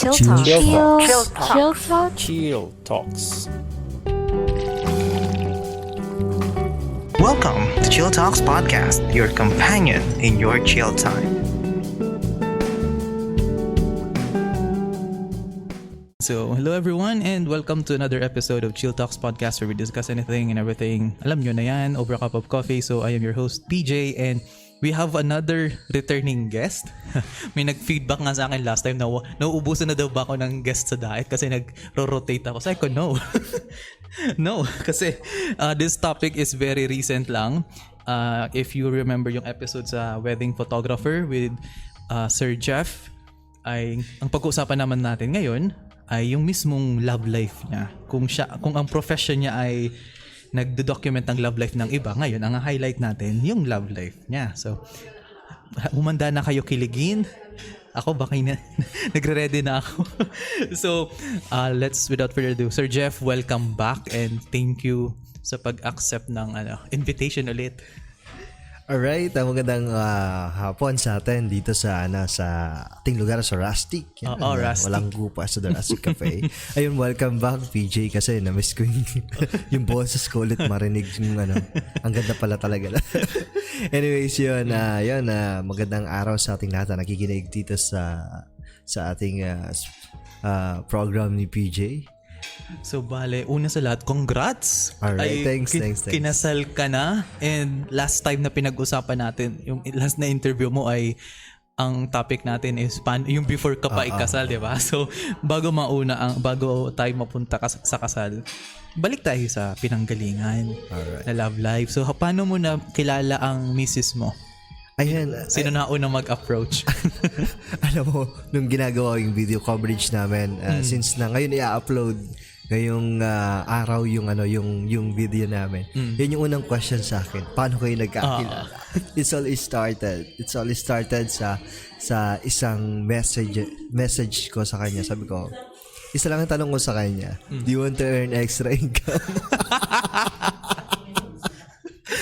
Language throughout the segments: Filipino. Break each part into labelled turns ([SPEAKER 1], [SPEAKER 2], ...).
[SPEAKER 1] Chill Talk.
[SPEAKER 2] Chill Talk.
[SPEAKER 3] Chill Talks.
[SPEAKER 4] Welcome to Chill Talks Podcast, your companion in your chill time.
[SPEAKER 3] So, hello everyone and welcome to another episode of Chill Talks Podcast where we discuss anything and everything. Alam nyo na yan, over a cup of coffee. So, I am your host, PJ, and we have another returning guest. May nag-feedback nga sa akin last time na nauubusan na daw ba ako ng guest sa diet kasi nag-rotate ako. Sabi ko, no. No, kasi this topic is very recent lang. If you remember yung episode sa wedding photographer with Sir Jeff, ay ang pag-uusapan naman natin ngayon ay yung mismong love life niya. Kung ang profession niya ay nagdo-document ng love life ng iba, ngayon ang highlight natin yung love life niya. So, humanda na kayo kiligin. Ako baka nagre-ready na ako. So, let's without further ado, Sir Jeff, welcome back and thank you sa pag-accept ng invitation ulit.
[SPEAKER 5] Alright, magandang hapon sa atin dito sa ating lugar sa Rustic.
[SPEAKER 3] Rustic.
[SPEAKER 5] Walang gupa sa The Rustic Cafe. Ayun, welcome back PJ kasi na-miss ko yung boses ko ulit marinig yung ang ganda pala talaga. Anyways, yun, magandang araw sa ating lahat na nakikinig dito sa ating program ni PJ.
[SPEAKER 3] So, bale, una sa lahat, congrats!
[SPEAKER 5] Alright, thanks.
[SPEAKER 3] Kinasal ka na and last time na pinag-usapan natin, yung last na interview mo ay ang topic natin is yung before ka pa ikasal, di ba? So, bago tayo mapunta sa kasal, balik tayo sa pinanggalingan na love life. So, paano mo na kilala ang misis mo?
[SPEAKER 5] Ayan.
[SPEAKER 3] Sino na unang mag-approach?
[SPEAKER 5] Alam mo, nung ginagawa yung video coverage namin, since na ngayon i-upload ngayong araw yung video namin. Yun yung unang question sa akin. Paano kayo nagkakilala? It's all started sa isang message ko sa kanya. Sabi ko, isa lang ang tanong ko sa kanya. Do you want to earn extra income?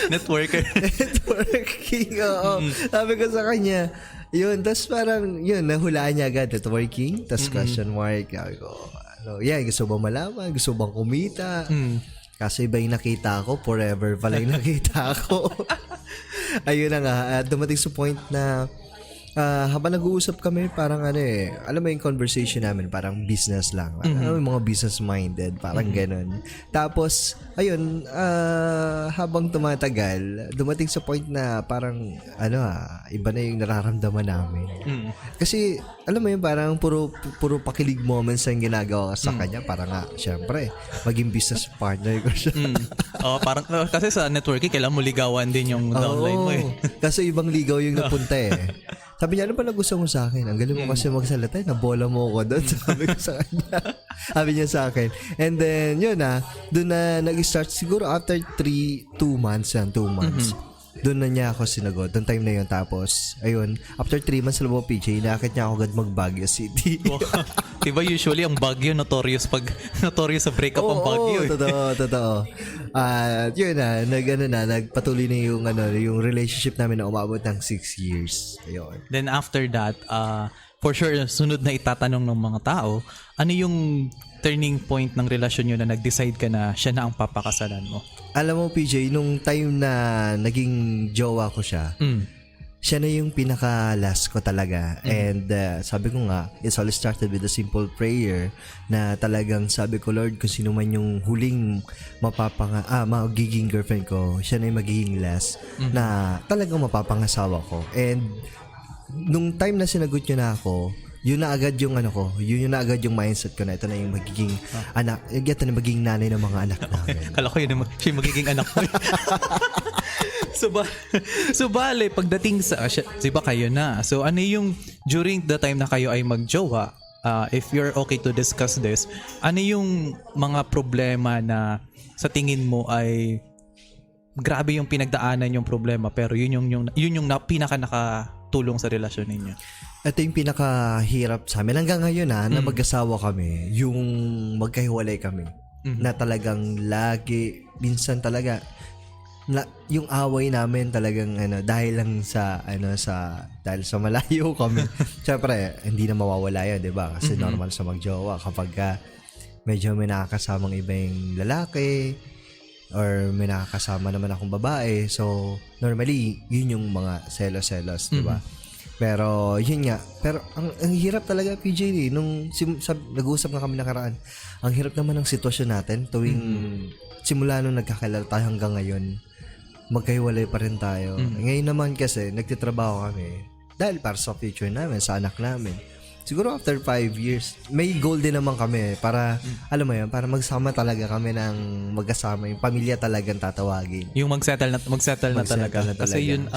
[SPEAKER 3] Networking,
[SPEAKER 5] oo. Sabi ko sa kanya, yun, tas parang, yun, nahulaan niya agad, networking, tas question mark, sabi ko, gusto bang malaman, gusto bang kumita, kasi iba yung nakita ko, forever pala yung nakita ko. Ayun na nga, dumating sa point na, habang nag-uusap kami, parang alam mo yung conversation namin, parang business lang. Alam mo yung mga business-minded, parang ganun. Tapos, ayun, habang tumatagal, dumating sa point na parang, iba na yung nararamdaman namin. Kasi, alam mo yun, parang puro pakilig moments ang ginagawa sa kanya. Parang syempre, maging business partner ko siya.
[SPEAKER 3] Parang, kasi sa networking, kailangan mo ligawan din yung downline mo eh.
[SPEAKER 5] Kasi ibang ligaw yung napunta eh. Sabi niya, ano pa nagustuhan mo sa akin? Ang galing mo kasi magsalita. Nabola mo ako doon. Sabi ko sa kanya. Sabi niya sa akin. And then, yun doon na nag-start siguro after 2 months. Doon na niya ako sinagot. Doon time na yun. Tapos, ayun, after 3 months alam mo, PJ, nakakit niya ako agad mag-Baguio City.
[SPEAKER 3] Diba usually ang Baguio notorious sa breakup ang Baguio eh.
[SPEAKER 5] Totoo. Yun nagpatuloy na yung relationship namin na umabot ng 6 years. Ayun.
[SPEAKER 3] Then after that, for sure, sunod na itatanong ng mga tao, ano yung turning point ng relasyon nyo na nag-decide ka na siya na ang papakasalan mo?
[SPEAKER 5] Alam mo, PJ, nung time na naging jowa ko siya, siya na yung pinaka-last ko talaga. And sabi ko nga, it's all started with a simple prayer na talagang sabi ko, Lord, kung sino man yung huling magiging girlfriend ko, siya na yung magiging last na talagang mapapangasawa ko. And nung time na sinagot niyo na ako, yun na agad yung yun na agad yung mindset ko na ito na yung magiging anak, ito na magiging nanay ng mga anak namin.
[SPEAKER 3] Kala ko yun siya yung magiging anak mo. So bale, pagdating sa, diba kayo na? So ano yung, during the time na kayo ay magjowa, if you're okay to discuss this, ano yung mga problema na sa tingin mo ay grabe yung pinagdaanan yung problema pero yun yung pinaka nakatulong sa relasyon ninyo?
[SPEAKER 5] Ito yung pinakahirap sa amin hanggang ngayon na mag-asawa kami, yung magkahiwalay kami na talagang lagi, minsan talaga yung away namin talagang dahil lang sa dahil sa malayo kami. Syempre, hindi na mawawala 'yan, 'di ba? Kasi normal sa magjowa kapag medyo may nakakasamang ibang lalaki or may nakakasama naman akong babae. So, normally, yun yung mga selos-selos, 'di ba? Pero yun nga, pero ang hirap talaga PJ nung nag-uusap nga kami nakaraan. Ang hirap naman ng sitwasyon natin tuwing simula nung nagkakilala tayo hanggang ngayon. Magkahiwalay pa rin tayo. Ngayon naman kasi, nagtitrabaho kami dahil para sa future namin, sa anak namin. Siguro after 5 years, may goal din naman kami para, alam mo yan, para magsama talaga kami ng magkasama. Yung pamilya talagang tatawagin.
[SPEAKER 3] Yung magsettle na talaga. Kasi yun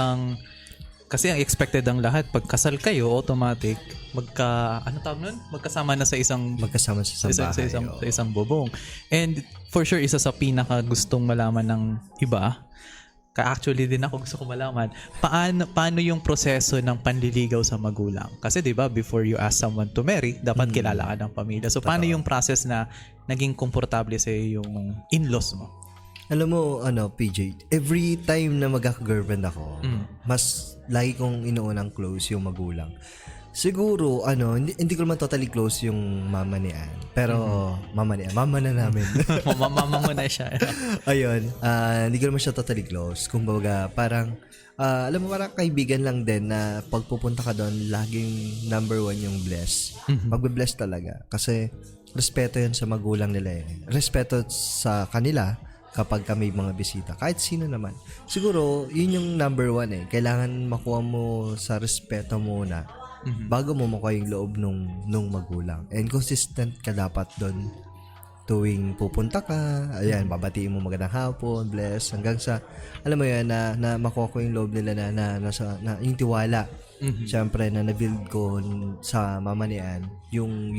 [SPEAKER 3] kasi ang expected ang lahat. Pag kasal kayo, automatic, magkasama na sa isang
[SPEAKER 5] magkasama sa bahay.
[SPEAKER 3] Sa isang bubong. And for sure, isa sa pinaka gustong malaman ng iba, actually din ako gusto ko malaman, paano yung proseso ng panliligaw sa magulang? Kasi 'di ba, before you ask someone to marry, dapat kilala ka ng pamilya. So paano yung process na naging komportable sa yung in-laws mo?
[SPEAKER 5] Alam mo, PJ, every time na magkaka-girlfriend ako, mas lagi kong inuunang close yung magulang. Siguro, hindi ko naman totally close yung mama ni Ann. Pero, mama na namin.
[SPEAKER 3] Mama mo na siya.
[SPEAKER 5] Ayun, hindi ko naman siya totally close. Kumbaga, parang, alam mo, parang kaibigan lang din na pagpupunta ka doon, laging number 1 yung bless. Magbe-bless talaga. Kasi, respeto yun sa magulang nila eh. Respeto sa kanila kapag may mga bisita. Kahit sino naman. Siguro, yun yung number 1 eh. Kailangan makuha mo sa respeto muna bago mo makuha yung loob nung magulang. And consistent ka dapat doon tuwing pupunta ka. Ayan, babatiin mo magandang hapon, bless, hanggang sa, alam mo yan, na makuha ko yung loob nila na yung tiwala. Siyempre, na nabuild ko sa mama ni Ann, yung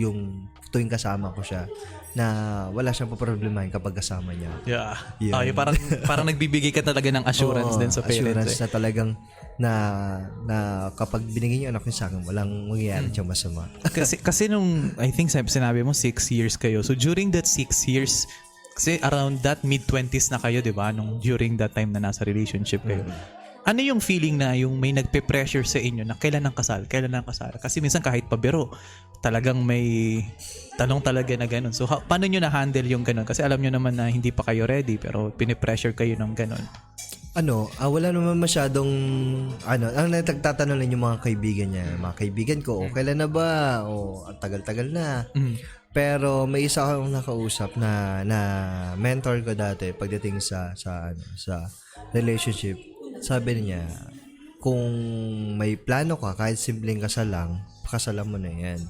[SPEAKER 5] tuwing kasama ko siya, na wala siyang paproblemahin kapag kasama niya.
[SPEAKER 3] Yeah.
[SPEAKER 5] Yun.
[SPEAKER 3] Parang nagbibigay ka talaga ng assurance din sa parents.
[SPEAKER 5] Assurance na talagang na kapag binigay niyo anak niyo sa akin, walang mangyayari siyang masama.
[SPEAKER 3] kasi nung, I think sinabi mo 6 years kayo. So during that 6 years, kasi around that mid-20s na kayo, di ba? During that time na nasa relationship kayo. Ano yung feeling na yung may nagpe-pressure sa inyo na kailan ang kasal? Kasi minsan kahit pabiro, talagang may tanong talaga na ganun. So paano nyo na-handle yung ganun? Kasi alam nyo naman na hindi pa kayo ready pero pinipressure kayo ng ganun.
[SPEAKER 5] Wala naman masyadong ang nagtatanong lang yung mga kaibigan niya. Mga kaibigan ko, kailan na ba? Tagal-tagal na. Pero may isa akong nakausap na mentor ko dati pagdating sa relationship. Sabi niya, kung may plano ka, kahit simpleng kasal lang, pakasalan mo na yan.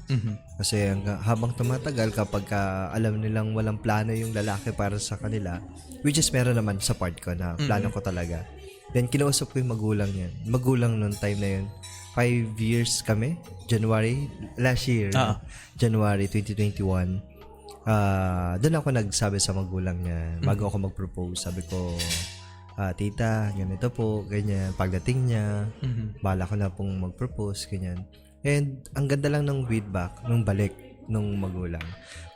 [SPEAKER 5] Kasi habang tumatagal, kapag alam nilang walang plano yung lalaki para sa kanila, which is meron naman sa part ko na plano ko talaga. Then, kinausap ko yung magulang yan. Magulang noong time na yun. 5 years kami. January, last year. January 2021. Doon ako nagsabi sa magulang niya, bago ako mag-propose, sabi ko, tita, ganito po, ganyan. Pagdating niya, bala ko na pong mag-propose, ganyan. And ang ganda lang ng feedback, nung balik, nung magulang.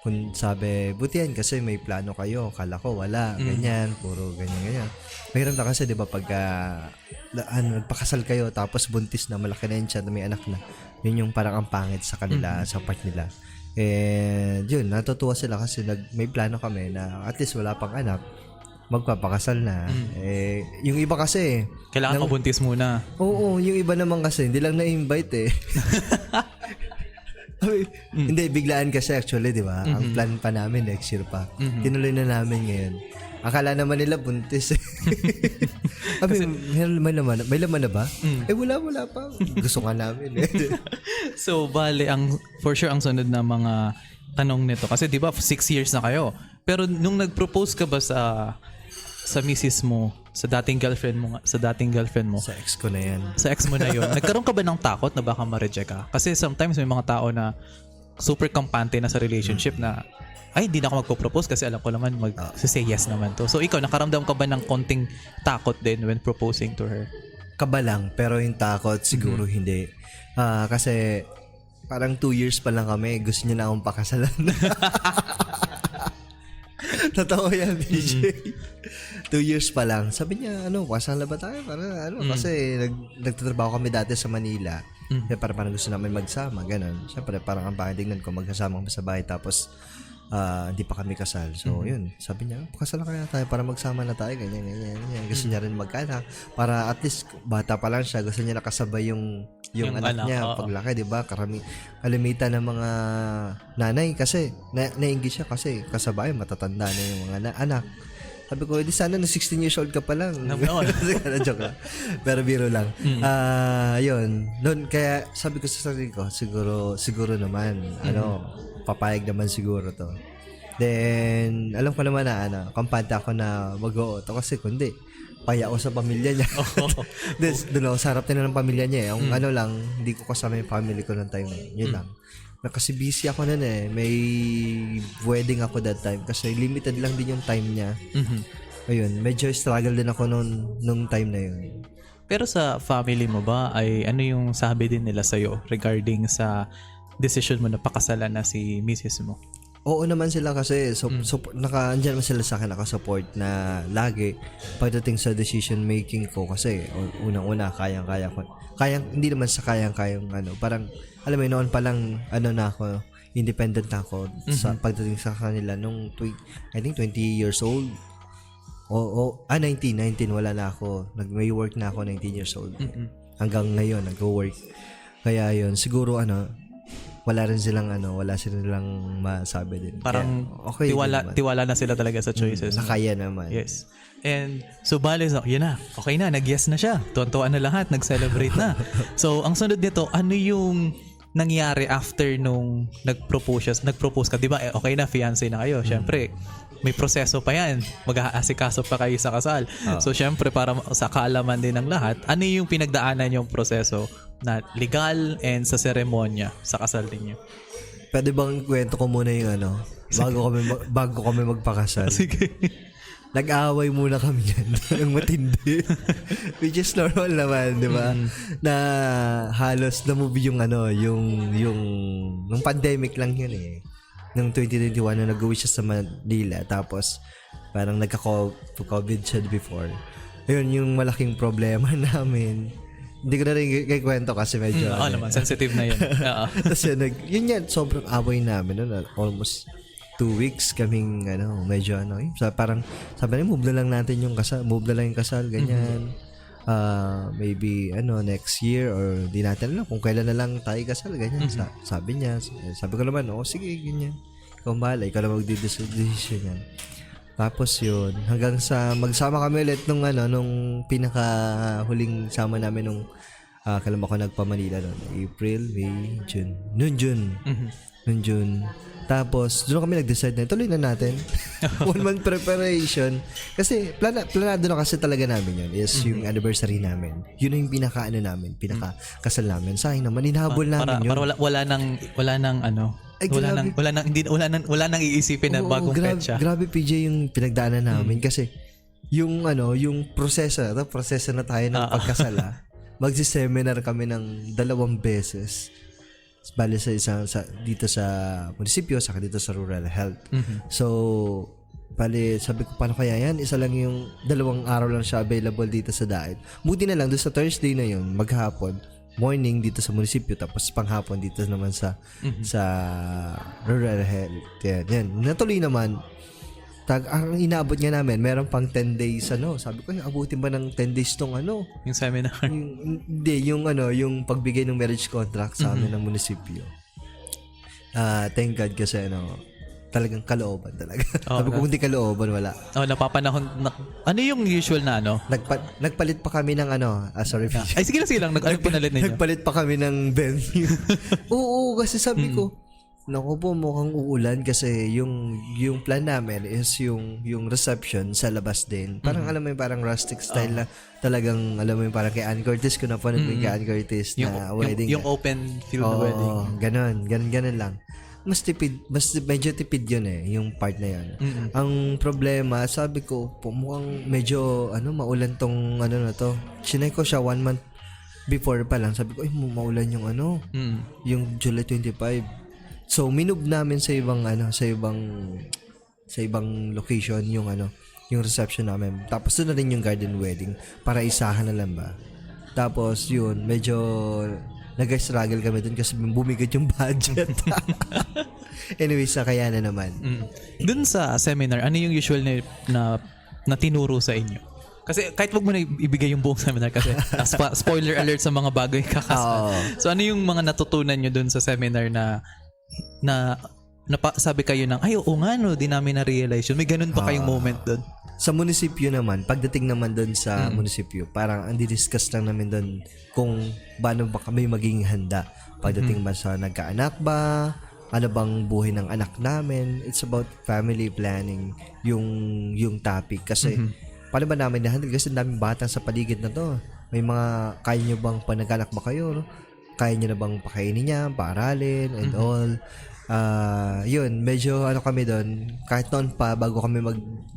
[SPEAKER 5] Kung sabi, buti yan kasi may plano kayo, kala ko wala, ganyan, puro ganyan. Mahirap na kasi, di ba, pagka nagpakasal kayo, tapos buntis na, malaki na yun siya, may anak na. Yun yung parang ang pangit sa kanila, sa part nila. And yun, natutuwa sila kasi may plano kami na at least wala pang anak, magpapakasal na. Yung iba kasi
[SPEAKER 3] kailangan mabuntis muna.
[SPEAKER 5] Oo, yung iba naman kasi hindi lang na-invite Hindi, biglaan kasi actually, di ba? Ang plan pa namin next year pa. Tinuloy na namin ngayon. Akala naman nila buntis. Kasi, may laman na ba? Wala pa. Gusto nga namin
[SPEAKER 3] So, bale, for sure ang sunod na mga tanong nito. Kasi di ba 6 years na kayo. Pero nung nag-propose ka ba sa misis mo, sa dating girlfriend mo?
[SPEAKER 5] Sa ex ko na yan.
[SPEAKER 3] Sa ex mo na yun. Nagkaroon ka ba ng takot na baka ma-reject ka? Kasi sometimes may mga tao na super kampante na sa relationship na ay, hindi na ako magpo-propose kasi alam ko naman say yes naman to. So ikaw, nakaramdam ka ba ng konting takot din when proposing to her?
[SPEAKER 5] Kaba lang, pero yung takot siguro hindi. Kasi parang 2 years pa lang kami, gusto niya na akong pakasalan. Totoo yan, DJ. 2 2 years pa lang. Sabi niya, kasal na ba tayo? Para, kasi nagtatrabaho kami dati sa Manila. Kaya parang gusto namin magsama, ganun. Siyempre, parang ang pakitingnan ko, magkasama kami sa bahay, tapos hindi pa kami kasal. So, yun. Sabi niya, pakasal na kaya tayo para magsama na tayo, ganyan. Gusto niya rin magkaanak. Para at least, bata pa lang siya, gusto niya nakasabay yung anak niya paglaki, di ba? Kalimitan ng mga nanay kasi, nainggit siya kasi kasabay, matatanda na yung mga anak. Sabi ko, di sana na 16 years old ka pa lang. Joke lang. Pero biro lang. Yun. Noon, kaya sabi ko sa sarili ko, siguro naman, papayag naman siguro to. Then, alam ko naman na, kampante ako na mag-o-auto kasi kundi, paya ako sa pamilya niya. Doon ako sa harap na ng pamilya niya. Yung lang, hindi ko kasama yung family ko ng time na yun lang. Kasi busy ako nun may wedding ako that time kasi limited lang din yung time niya. Ayun, medyo struggle din ako nung time na yun.
[SPEAKER 3] Pero sa family mo ba ay ano yung sabi din nila sa'yo regarding sa decision mo na pakasalan na si Mrs. mo?
[SPEAKER 5] Oo naman sila kasi andyan naman sila sa akin, nakasupport na lagi pagdating sa decision making ko kasi unang-una kayang-kaya ko. Hindi naman sa kayang-kayang parang alam mo noon pa lang na ako, independent na ako sa pagdating sa kanila nung I think 20 years old. 19 wala na ako. May work na ako 19 years old. Hanggang ngayon nagwo-work. Kaya yun, siguro wala silang masabi din.
[SPEAKER 3] Parang
[SPEAKER 5] kaya, okay
[SPEAKER 3] tiwala na sila talaga sa choices.
[SPEAKER 5] Nakaya naman.
[SPEAKER 3] Yes. And so bale, yun na. Okay na, nag-yes na siya. Tuwan-tuwan na lahat, nag-celebrate na. So ang sunod nito, ano yung nangyari after nung nag-propose ka? Diba, okay na, fiancé na kayo. Syempre, may proseso pa yan. Mag-aasikaso pa kayo sa kasal. So syempre, para sa kaalaman din ng lahat, ano yung pinagdaanan yung proseso na legal and sa seremonya sa kasal ninyo?
[SPEAKER 5] Pwede bang kwento ko muna yung bago kami magpakasal?
[SPEAKER 3] Sige.
[SPEAKER 5] Nag-aaway muna kami yan ng matindi. Which is normal naman, di ba? Na halos na-move yung nung pandemic lang yun Nung 2021 na nag-uwi siya sa Manila. Tapos, parang nagka-COVID siya before. Ayun, yung malaking problema namin. Hindi ko na rin kikwento kasi medyo...
[SPEAKER 3] naman, sensitive na yun.
[SPEAKER 5] Tapos yun yan, sobrang away namin. Almost 2 weeks kaming medyo parang sabi niya, move na lang yung kasal, ganyan. Maybe next year or di natin alam kung kailan na lang tayo kasal, ganyan. Sabi niya, sabi ko naman, sige, ganyan. Ikaw bahala, ikaw na mag-decision yan. Tapos yun, hanggang sa magsama kami ulit nung pinaka-huling sama namin nung kailan ako nagpa-Manila noon, April, May, June. Noon June. Tapos, doon kami nag-decide na tuloy na natin. 1 month preparation. Kasi, planado na kasi talaga namin yun. Is yung anniversary namin. Yun yung pinaka-kasal namin. Sayang naman, hinahabol namin yun.
[SPEAKER 3] Para wala nang iisipin na bagong petsa.
[SPEAKER 5] Grabe PJ yung pinagdaanan namin. Kasi, yung proseso na tayo ng pagkasal. Magsi-seminar kami ng 2 beses. Bale dito sa munisipyo, saka dito sa rural health. So, bale, sabi ko, paano kaya yan? Isa lang yung 2 araw lang siya available dito sa Daet. Buti na lang, doon sa Thursday na yun, maghapon, morning dito sa munisipyo, tapos panghapon dito naman sa rural health. Yan. Natuloy naman. Ang inaabot nga namin, meron pang 10 days, sabi ko, abutin ba ng 10 days tong
[SPEAKER 3] yung seminar?
[SPEAKER 5] Yung pagbigay ng marriage contract sa amin ng munisipyo. Thank God kasi, talagang kalooban talaga. Sabi ko, kung hindi kalooban, wala.
[SPEAKER 3] Napapanahon, ano yung usual na
[SPEAKER 5] Nagpalit pa kami ng sorry.
[SPEAKER 3] Ay, sige lang, pinalit ninyo?
[SPEAKER 5] Nagpalit pa kami ng venue. Oo, kasi sabi ko, naku po, mukhang uulan kasi yung plan namin is yung reception sa labas din. Parang alam mo yung parang rustic style na talagang alam mo yung parang kay Ann Curtis ko na po kay Ann Curtis na wedding.
[SPEAKER 3] Yung open field wedding.
[SPEAKER 5] Ganon lang. Medyo tipid yun yung part na yan. Ang problema, sabi ko, mukhang medyo maulan tong na to. Sinay ko siya 1 month before pa lang. Sabi ko, maulan yung yung July 25. So minove namin sa ibang location yung yung reception namin. Tapos doon na rin yung garden wedding para isahan na lang ba. Tapos yun, medyo nag-struggle kami doon kasi bumigat yung budget. Anyways, kaya na naman.
[SPEAKER 3] Dun sa seminar, ano yung usual na tinuro sa inyo? Kasi kahit wag mo na ibigay yung buong seminar kasi spoiler alert sa mga bago yung kakasal. So ano yung mga natutunan nyo dun sa seminar na sabi kayo ng, ay oo nga no, di namin na-realize yun. May ganun pa kayong moment dun?
[SPEAKER 5] Sa munisipyo naman, pagdating naman doon sa munisipyo, parang ang discuss lang namin doon kung paano ba kami maging handa. Pagdating ba sa nagkaanak ba, ano bang buhay ng anak namin. It's about family planning yung topic. Kasi paano ba namin na-handle? Kasi daming bata sa paligid na to. May mga, kaya nyo bang panag-anak ba kayo? No? Kaya nyo na bang pakainin niya, paaralin, and all. Yun, medyo kami doon, kahit noon pa bago kami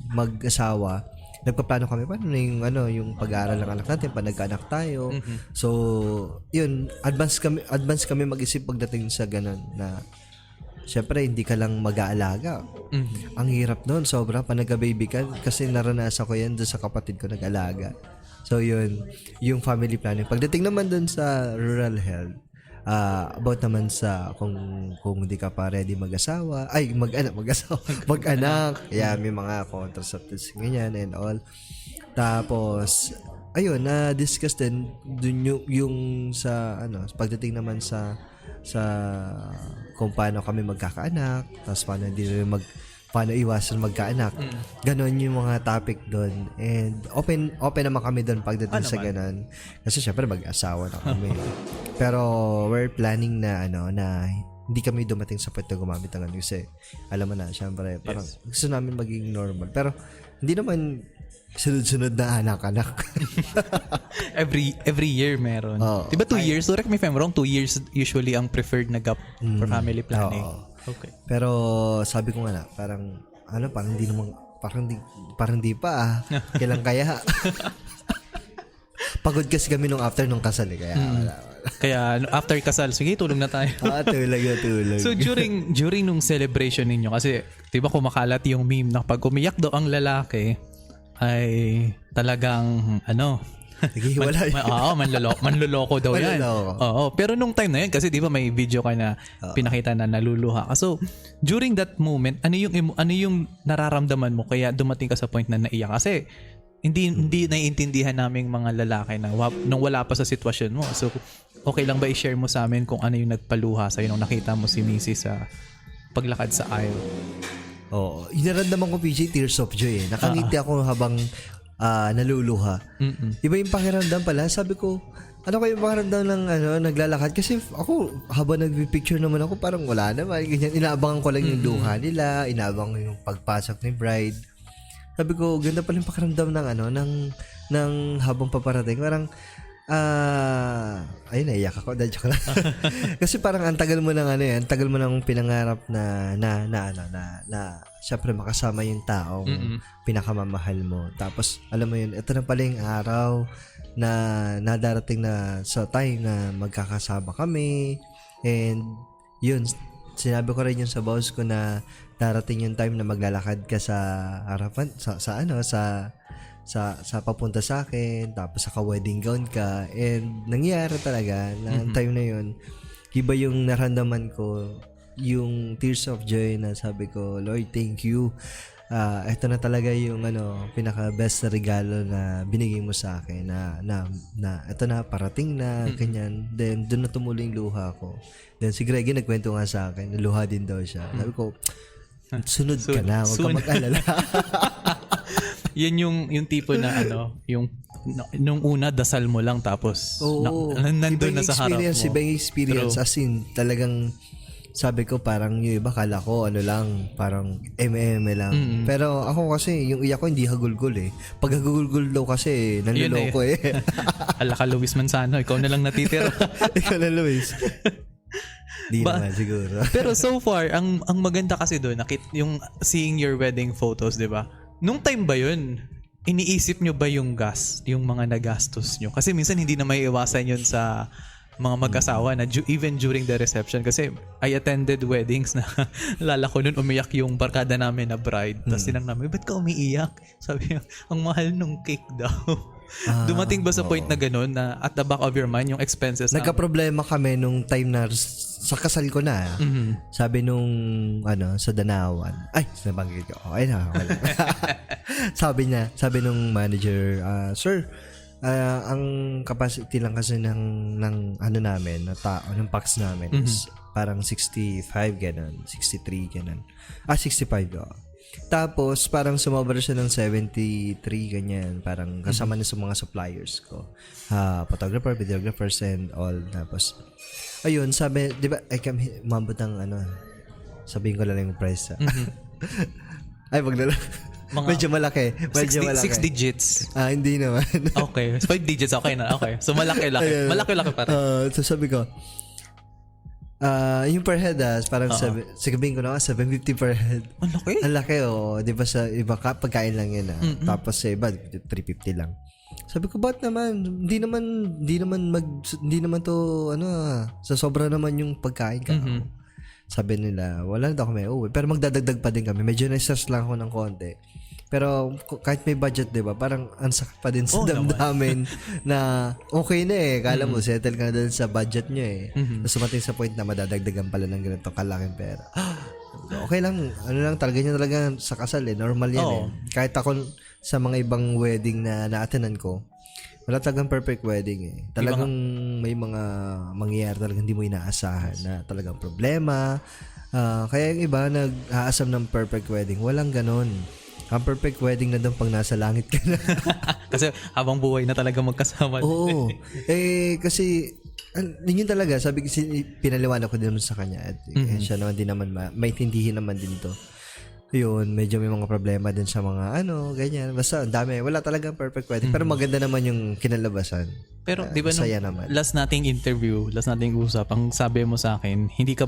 [SPEAKER 5] mag-asawa, nagpaplano kami paano na yung pag-aaral ng anak natin pa nagkaanak tayo. So, yun, advance kami mag-isip pagdating sa ganun na syempre hindi ka lang mag-aalaga. Ang hirap noon, sobra pa nagka-baby ka kasi naranasan ko yan doon sa kapatid ko nag-alaga. So, yun, yung family planning. Pagdating naman doon sa rural health, about naman sa kung hindi ka pa ready mag-asawa, mag-anak. Yeah, may mga contraceptives ganyan and all. Tapos ayun, na-discuss din dun yung sa pagdating naman sa kung paano kami magkakaanak, tapos paano iwasan magkaanak. Ganon yung mga topic doon. And open naman kami doon pagdating sa ganon. Kasi syempre mag-asawa na kami. Pero we're planning na hindi kami dumating sa point na gumamit ng kasi alam mo na, syempre parang gusto namin maging normal. Pero hindi naman sunod-sunod na anak-anak.
[SPEAKER 3] every year meron. Diba 2 years? Correct me if I'm wrong, 2 years usually ang preferred na gap for family planning. Okay.
[SPEAKER 5] Pero sabi ko nga parang hindi pa kailan kaya. Pagod kasi kami nung after nung kasal kaya wala.
[SPEAKER 3] Kaya after kasal, sige tulog na tayo.
[SPEAKER 5] Tulog.
[SPEAKER 3] So during nung celebration ninyo, kasi 'di ba kumakalat yung meme na pag umiyak daw ang lalaki ay talagang manloloko daw yan. Oo, pero nung time na yan kasi 'di ba may video ka na pinakita na naluluha. So during that moment, ano yung nararamdaman mo kaya dumating ka sa point na naiyak? Kasi hindi naiintindihan naming mga lalaki na nung wala pa sa sitwasyon mo. So okay lang ba i-share mo sa amin kung ano yung nagpaluha sa'yo nung nakita mo si Missy sa paglakad sa aisle?
[SPEAKER 5] Oo, inaramdaman ko PJ tears of joy Nakangiti ako habang naluluha. Iba yung pakiramdam pala. Sabi ko, ano kayo pakiramdam ng naglalakad? Kasi ako, habang nagpipicture naman ako, parang wala naman. Ganyan, inaabangan ko lang yung luha nila, inaabangan yung pagpasok ni bride. Sabi ko, ganda pala yung pakiramdam ng habang paparating. Parang, ayun, naiyak ako. Joke lang. Kasi parang ang tagal mo ang tagal mo nang pinangarap na syempre makasama yung taong pinakamamahal mo. Tapos, alam mo yun, ito na pala yung araw na nadarating na sa time na magkakasama kami. And, yun, sinabi ko rin yun sa boss ko na darating yung time na maglalakad ka sa harapan, sa papunta sa akin, tapos sa wedding gown ka. And nangyari talaga na time na yun, iba yung naramdaman ko, yung tears of joy na sabi ko, Lord, thank you. Ito na talaga yung pinaka best na regalo na binigay mo sa akin na ito na parating na ganyan. Then doon na tumulo yung luha ko. Then si Greggy nagkwento nga sa akin, luha din daw siya. Sabi ko, sunod ka na, huwag ka mag-alala.
[SPEAKER 3] Yan yung tipo na yung nung una dasal mo lang tapos nandun na sa harap mo.
[SPEAKER 5] Ibang experience. True. As in, talagang sabi ko parang yung iba kala ko parang lang. Pero ako kasi yung iyak ko hindi hagulgol Pag hagulgol daw kasi nanloloko
[SPEAKER 3] Ala ka Luis Manzano, ikaw na lang natitira.
[SPEAKER 5] Ikaw na Luis. Di naman siguro.
[SPEAKER 3] Pero so far, ang maganda kasi doon, yung seeing your wedding photos, 'di ba? Nung time ba 'yun? Iniisip nyo ba yung mga nagastos nyo? Kasi minsan hindi na may iwasan yun sa mga mag-asawa na even during the reception. Kasi I attended weddings na lala ko nun umiyak yung barkada namin na bride. Tapos tinang namin, ba't ka umiiyak? Sabi niya, ang mahal nung cake daw. Dumating ba sa point na gano'n na at the back of your mind yung expenses?
[SPEAKER 5] Nagka-problema kami nung time na sa kasal ko na. Sabi nung sa Danawan. Ay, nabanggit ko. Okay na. sabi nung manager, sir, ang capacity lang kasi ng namin, na tao, ng pax namin is parang 65 ganun, 63 ganun. 65 Tapos parang sumobra siya ng 73 ganyan, parang kasama na sa mga suppliers ko. Photographer, videographers and all. Tapos ayun, sabi, 'di ba, umabot ng sabihin ko lang yung price. Ay, wag na lang. Medyo malaki.
[SPEAKER 3] 6 digits.
[SPEAKER 5] Hindi naman.
[SPEAKER 3] Okay. 5 digits, okay na. Okay. So, malaki-laki. Malaki-laki pa rin.
[SPEAKER 5] So, sabi ko, yung per head, parang sabihin ko na 750 per head.
[SPEAKER 3] Ang laki.
[SPEAKER 5] Ang laki, Di ba sa iba, pagkain lang yun, Tapos sa iba, 350 lang. Sabi ko, ba't naman? Hindi naman to, sa sobra naman yung pagkain ka. Sabi nila, wala na daw kami uuwi. Pero magdadagdag pa din kami. Medyo na-stress lang ako ng konti. Pero kahit may budget, di ba? Parang ansakit pa din sa damdamin na okay na Kala mo, settle ka na din sa budget nyo Tapos sumating sa point na madadagdagan pala ng ganito kalaking pera. Okay lang. Talaga niya talaga sa kasal Normal yan Kahit ako sa mga ibang wedding na na-attendan ko, wala talagang perfect wedding Talagang may mga mangyayari talagang hindi mo inaasahan na talagang problema. Kaya yung iba nag-aasam ng perfect wedding. Walang ganon. Ang perfect wedding na doon pag nasa langit ka na.
[SPEAKER 3] Kasi habang buhay na talaga magkasama.
[SPEAKER 5] Oo. Kasi yun talaga. Sabi kasi pinaliwanag ko din naman sa kanya. At siya naman din naman maintindihin naman din to. Yun, medyo may mga problema din sa mga ganyan. Basta, ang dami. Wala talagang perfect wedding. Pero maganda naman yung kinalabasan.
[SPEAKER 3] Pero, di ba last nating interview, last nating usap, ang sabi mo sa akin, hindi ka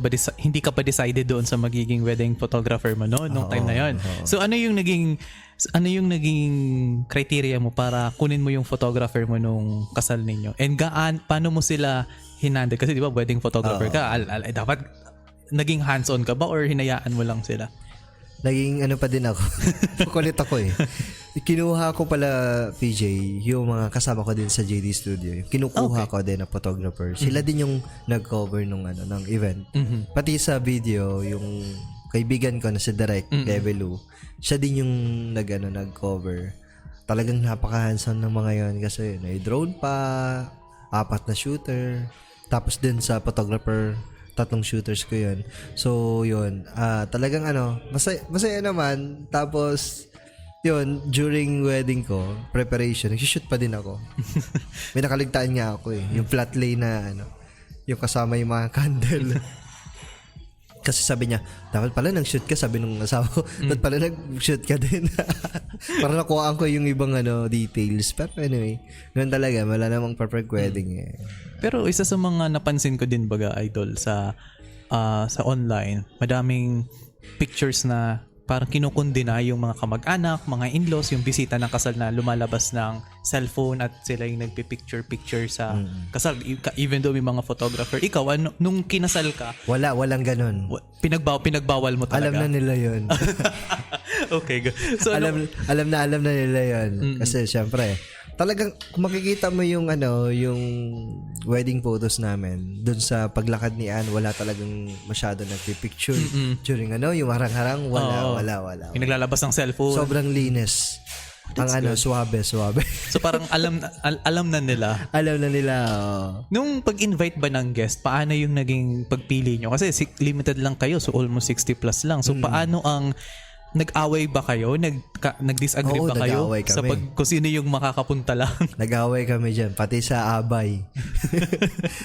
[SPEAKER 3] pa decided doon sa magiging wedding photographer mo, no? Nung time na yon. So, ano yung naging criteria mo para kunin mo yung photographer mo nung kasal ninyo? And paano mo sila hinandle? Kasi di ba, wedding photographer ka, dapat naging hands-on ka ba or hinayaan mo lang sila?
[SPEAKER 5] Naging pa din ako. Kulit ako Kinuha ko pala, PJ, yung mga kasama ko din sa JD Studio. Kinukuha ko din na photographer. Sila din yung nag-cover ng event. Pati sa video, yung kaibigan ko na si Direct, Develu, siya din yung nag-cover. Talagang napaka-hands-on ng mga yon kasi may drone pa, 4 na shooter, tapos din sa photographer, 3 shooters ko yun. So, yun. Talagang masaya naman. Tapos, yun, during wedding ko, preparation, nag-shoot pa din ako. May nakaligtaan nga ako Yung flat lay na, yung kasama yung mga candle. Kasi sabi niya, dapat pala nag-shoot ka, sabi nung asawa ko, dapat pala nag-shoot ka din. Para nakuhaan ko yung ibang details. Pero anyway, ganun talaga, wala namang perfect wedding
[SPEAKER 3] Pero isa sa mga napansin ko din baga, idol, sa online, madaming pictures na parang kinukundina yung mga kamag-anak, mga in-laws, yung bisita ng kasal na lumalabas ng cellphone at sila yung nagpipicture-picture sa kasal. Even though may mga photographer. Ikaw, nung kinasal ka,
[SPEAKER 5] walang ganun.
[SPEAKER 3] Pinagbawal mo talaga?
[SPEAKER 5] Alam na nila yun.
[SPEAKER 3] Okay, good. So,
[SPEAKER 5] alam na nila yun. Kasi syempre, talagang kung makikita mo yung yung wedding photos namin, dun sa paglakad ni Ann, wala talagang masyado nagpipicture. During yung harang-harang, wala.
[SPEAKER 3] Yung naglalabas ng cellphone.
[SPEAKER 5] Sobrang linis. Ang suabe.
[SPEAKER 3] So parang alam na nila.
[SPEAKER 5] Alam na nila.
[SPEAKER 3] Nung pag-invite ba ng guest, paano yung naging pagpili nyo? Kasi limited lang kayo, so almost 60 plus lang. So paano ang nag-away ba kayo? Nag-disagree ba kayo?
[SPEAKER 5] Nag-away kami.
[SPEAKER 3] Sa kung sino yung makakapunta lang?
[SPEAKER 5] Nag-away kami dyan. Pati sa abay.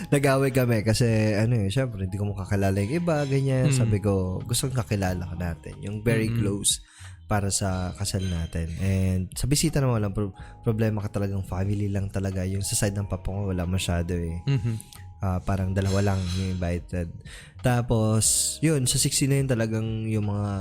[SPEAKER 5] Nag-away kami kasi syempre hindi ko makakilala yung iba, ganyan. Sabi ko, gusto kong kakilala ka natin. Yung very close para sa kasal natin. And sa bisita naman walang problema ka talagang family lang talaga. Yung sa side ng papa ko wala masyado parang dalawa lang yung invited. Tapos, yun, sa 16 na yun talagang yung mga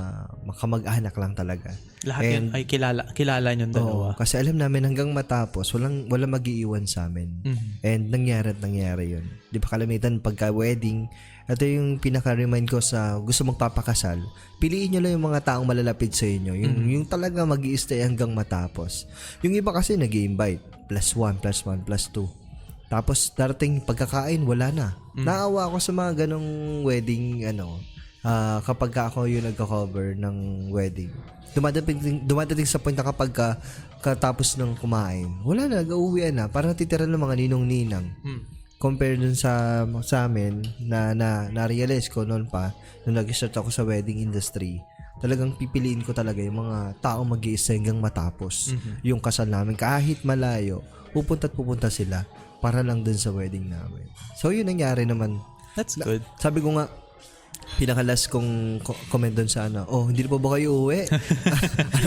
[SPEAKER 5] makamag-anak lang talaga.
[SPEAKER 3] Lahat yun ay kilala niyong dalawa.
[SPEAKER 5] Oo, kasi alam namin hanggang matapos, walang mag-iiwan sa amin. And nangyari yun. Di ba kalamitan pagka-wedding, ito yung pinaka-remind ko sa gusto magpapakasal, piliin nyo lang yung mga taong malalapit sa inyo. Yung talaga mag-i-stay hanggang matapos. Yung iba kasi nag-i-invite, +1, +1, +2. Tapos darating pagkakain, wala na. Naawa ako sa mga ganong wedding, kapag ako yung nagka-cover ng wedding. Dumadating sa point na kapag katapos ng kumain, wala na, nag-uwian na. Parang natitira ng mga ninong-ninang. Compare dun sa amin, na-realize ko noon pa, nung nag-start ako sa wedding industry, talagang pipiliin ko talaga yung mga taong mag-iisa hanggang matapos. Yung kasal namin, kahit malayo, pupunta sila para lang dun sa wedding namin. So, yun nangyari naman.
[SPEAKER 3] That's good.
[SPEAKER 5] Sabi ko nga, pinakalas kong comment dun sa hindi pa ba kayo uwi?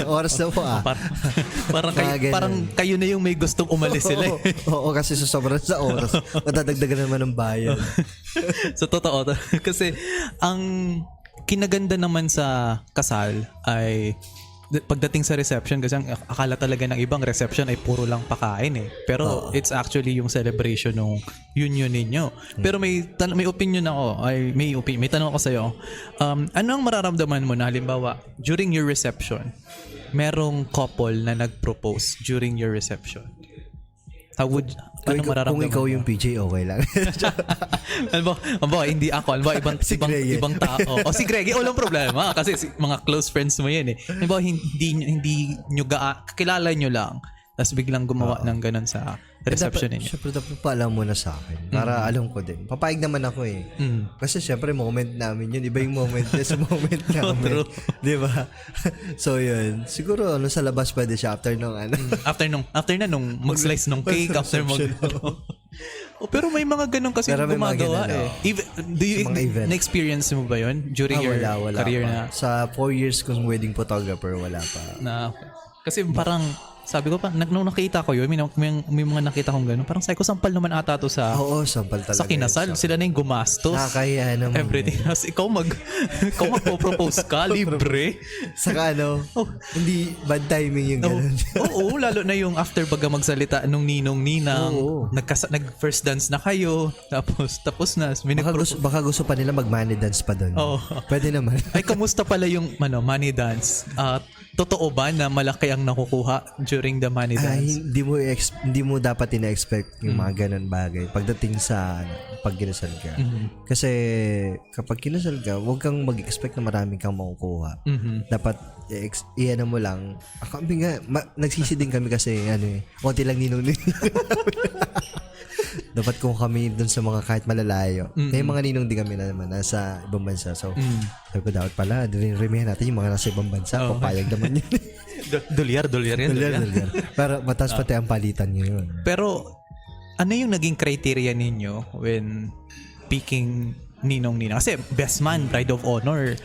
[SPEAKER 5] Oras na po
[SPEAKER 3] Parang kayo na yung may gustong umalis sila.
[SPEAKER 5] Oo, kasi sa sobrang sa oras, matadagdagan naman ng bayan.
[SPEAKER 3] So, totoo. Kasi, ang kinaganda naman sa kasal ay pagdating sa reception, kasi ang akala talaga ng ibang reception ay puro lang pakain pero it's actually yung celebration ng union ninyo. Pero may opinion ako, may tanong ako sa'yo. Ano ang mararamdaman mo na halimbawa during your reception merong couple na nag-propose during your reception? Ano mararamdaman
[SPEAKER 5] kung ikaw yung PJ, okay lang.
[SPEAKER 3] Hindi ako. Ibang tao. O si Greg, walang problema. Kasi mga close friends mo yan hindi nyo kakilala nyo lang. Tapos biglang gumawa ng ganun sa reception ninyo.
[SPEAKER 5] Siyempre, dapat paalam mo na sa akin. Para alam ko din. Papayag naman ako Kasi siyempre, moment namin yun. Iba yung moment niya sa moment namin. Di ba? So, yun. Siguro, sa labas pwede siya after nung
[SPEAKER 3] after na nung mag-slice ng cake, after pero may mga ganun kasi gumagawa na-experience mo ba yun during your career
[SPEAKER 5] pa. Sa 4 years kong wedding photographer, wala pa.
[SPEAKER 3] Kasi parang sabi ko pa, nung nakita ko yun, may mga nakita kong gano'n. Parang sabi ko, sampal naman ata to sa...
[SPEAKER 5] Oo, sampal talaga.
[SPEAKER 3] Sa kinasal. Sila na yung gumastos.
[SPEAKER 5] Nakakaya naman.
[SPEAKER 3] Everything. Tapos ikaw magpo-propose ka, libre.
[SPEAKER 5] Saka hindi bad timing yung gano'n.
[SPEAKER 3] Oo, lalo na yung after baga magsalita nung ninong-ninang. Nag-first dance na kayo. Tapos na.
[SPEAKER 5] Baka gusto pa nila mag-money dance pa doon. Pwede naman.
[SPEAKER 3] Ay, kamusta pala yung money dance? Totoo ba na malaki ang nakukuha during the money dance?
[SPEAKER 5] Hindi mo dapat ina-expect yung mga ganun bagay pagdating sa pag kinasal ka. Kasi kapag kinasal ka, huwag kang mag-expect na maraming kang makukuha. Dapat iyan mo lang. Kami nga, nagsisi din kami kasi konti lang ninong. Dapat kung kami dun sa mga kahit malalayo. May mga ninong din kami na naman nasa ibang bansa. So, sabi ko dapat pala, remihan natin yung mga nasa ibang bansa. Papayag naman yun.
[SPEAKER 3] Dolyar yan.
[SPEAKER 5] Dolyar. Para mataas pati ang palitan nyo yun.
[SPEAKER 3] Pero, ano yung naging criteria ninyo when picking ninong-ninang? Kasi best man, bride of honor,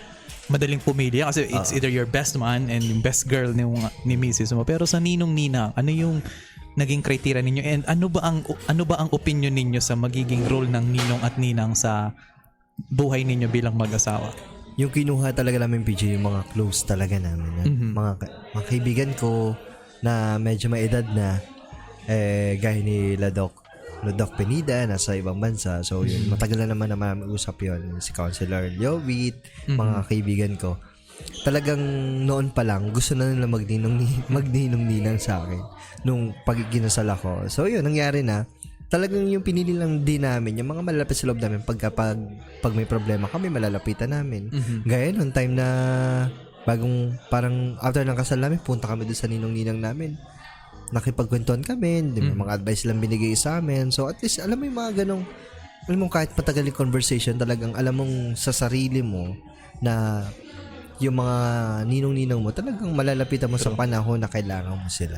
[SPEAKER 3] madaling pumili kasi it's either your best man and yung best girl ni Mrs. mo. Pero sa ninong-ninang, ano yung naging criteria ninyo and ano ba ang opinion ninyo sa magiging role ng ninong at ninang sa buhay ninyo bilang mag-asawa?
[SPEAKER 5] Yung kinuha talaga namin, PJ, yung mga close talaga namin. Mga kaibigan ko na medyo may edad na, gaya ni Ladok Penida, nasa ibang bansa. So, yun, matagal na naman usap yun. Si Counselor Jovit, mga kaibigan ko. Talagang noon pa lang, gusto na nila magninong-ninang sa akin nung pag-ginasal ako. So, yun, nangyari na. Talagang yung pinili lang din namin, yung mga malalapit sa loob namin, pag may problema kami, malalapitan namin. Gaya noon, time na parang after ng kasal namin, punta kami doon sa ninong-ninang namin. Nakipagkwentuhan kami, mga advice lang binigay sa amin. So, at least, alam mo yung mga ganong, alam mo, kahit patagal yung conversation, talagang alam mong sa sarili mo na yung mga ninong-ninang mo, talagang malalapitan mo sa panahon na kailangan mo sila.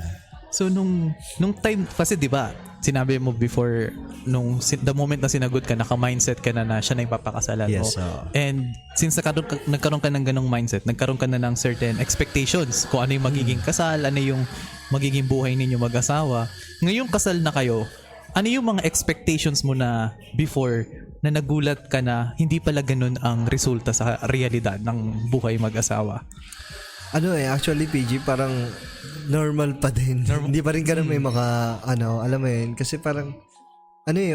[SPEAKER 3] So, nung time, kasi diba, sinabi mo before, the moment na sinagot ka, naka-mindset ka na siya na yung papakasalan mo.
[SPEAKER 5] Yes,
[SPEAKER 3] and since nagkaroon ka ng ganong mindset, nagkaroon ka na ng certain expectations kung ano yung magiging kasal, ano yung magiging buhay ninyo mag-asawa. Ngayong kasal na kayo, ano yung mga expectations mo na before na nagulat ka na hindi pala ganun ang resulta sa realidad ng buhay mag-asawa?
[SPEAKER 5] Actually, PG, parang normal pa din. Hindi pa rin ganun may alam mo yun. Kasi parang,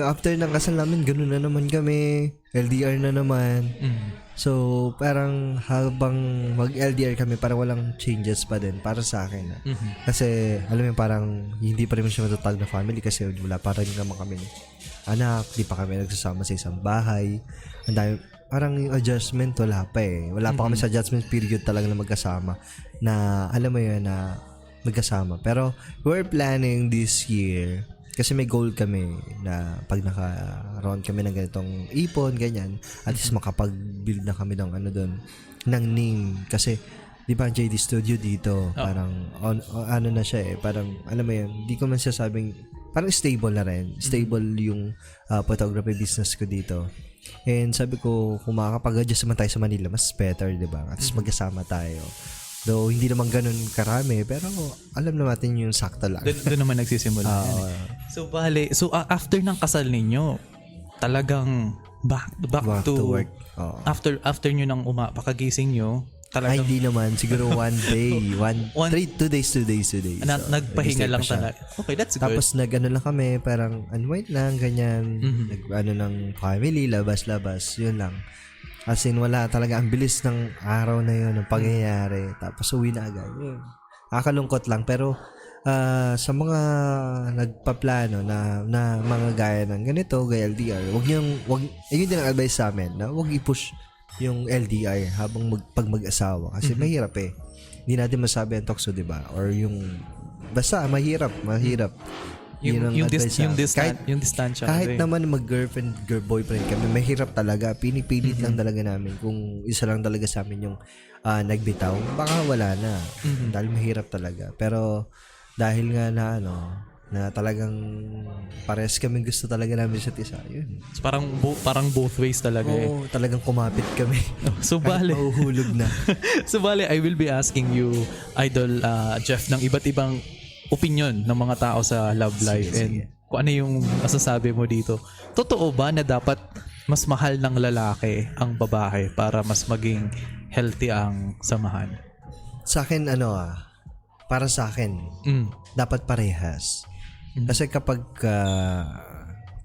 [SPEAKER 5] after ng kasal namin, ganun na naman kami. LDR na naman. So, parang habang mag-LDR kami, parang walang changes pa din para sa akin. Kasi, alam mo parang hindi pa rin siya matatag na family kasi wala pa rin naman kami anak, di pa kami nagsasama sa isang bahay. Ang dami, parang yung adjustment wala pa eh. Wala pa kami sa adjustment period talaga na magkasama. Na, alam mo yun, na magkasama. Pero, we're planning this year kasi may goal kami na pag naka-round kami ng ganitong ipon, ganyan, at least makapag-build na kami ng ng name. Kasi, di ba, JD Studio dito, parang, na siya eh, parang, alam mo yun, di ko man sasabing, parang stable na rin. Stable yung photography business ko dito. And sabi ko, kung makakapag-adjust naman tayo sa Manila, mas better, di ba? At least magkasama tayo. Though, hindi naman ganun karami, pero alam natin yung sakto lang.
[SPEAKER 3] Doon naman nagsisimula. So, after ng kasal ninyo, talagang back to work. After nyo nang pakagising nyo, talagang... Ay,
[SPEAKER 5] hindi naman. Siguro 1 day. 2 days.
[SPEAKER 3] Nagpahinga lang talaga. Okay, that's good.
[SPEAKER 5] Tapos lang kami, parang unwind lang, ganyan. Ng family, labas-labas. Yun lang. As in, wala talaga. Ang bilis ng araw na yun, ng pangyayari. Tapos uwi na agad. Yun. Nakakalungkot lang. Pero sa mga nagpaplano na mga gaya ng ganito, gaya LDR, yun din ang advice sa amin, na huwag i-push yung LDR habang pag mag-asawa. Kasi mahirap eh. Hindi natin masabi ang tukso, diba? Or yung, basta mahirap.
[SPEAKER 3] Yung distansya.
[SPEAKER 5] Kahit naman mag-girlfriend, boyfriend kami, mahirap talaga. Pinipilit lang talaga namin. Kung isa lang talaga sa amin yung nagbitaw, baka wala na. Dahil mahirap talaga. Pero dahil nga na talagang pares kami gusto talaga namin sa isa. Yun.
[SPEAKER 3] So, parang both ways talaga eh.
[SPEAKER 5] Oo, talagang kumapit kami.
[SPEAKER 3] So bale.
[SPEAKER 5] Mahuhulog na.
[SPEAKER 3] So bale, I will be asking you, Idol Jeff, ng iba't ibang opinion ng mga tao sa love life. Sige. Kung ano yung masasabi mo dito. Totoo ba na dapat mas mahal ng lalaki ang babae para mas maging healthy ang samahan?
[SPEAKER 5] Sa akin, para sa akin, dapat parehas. Kasi kapag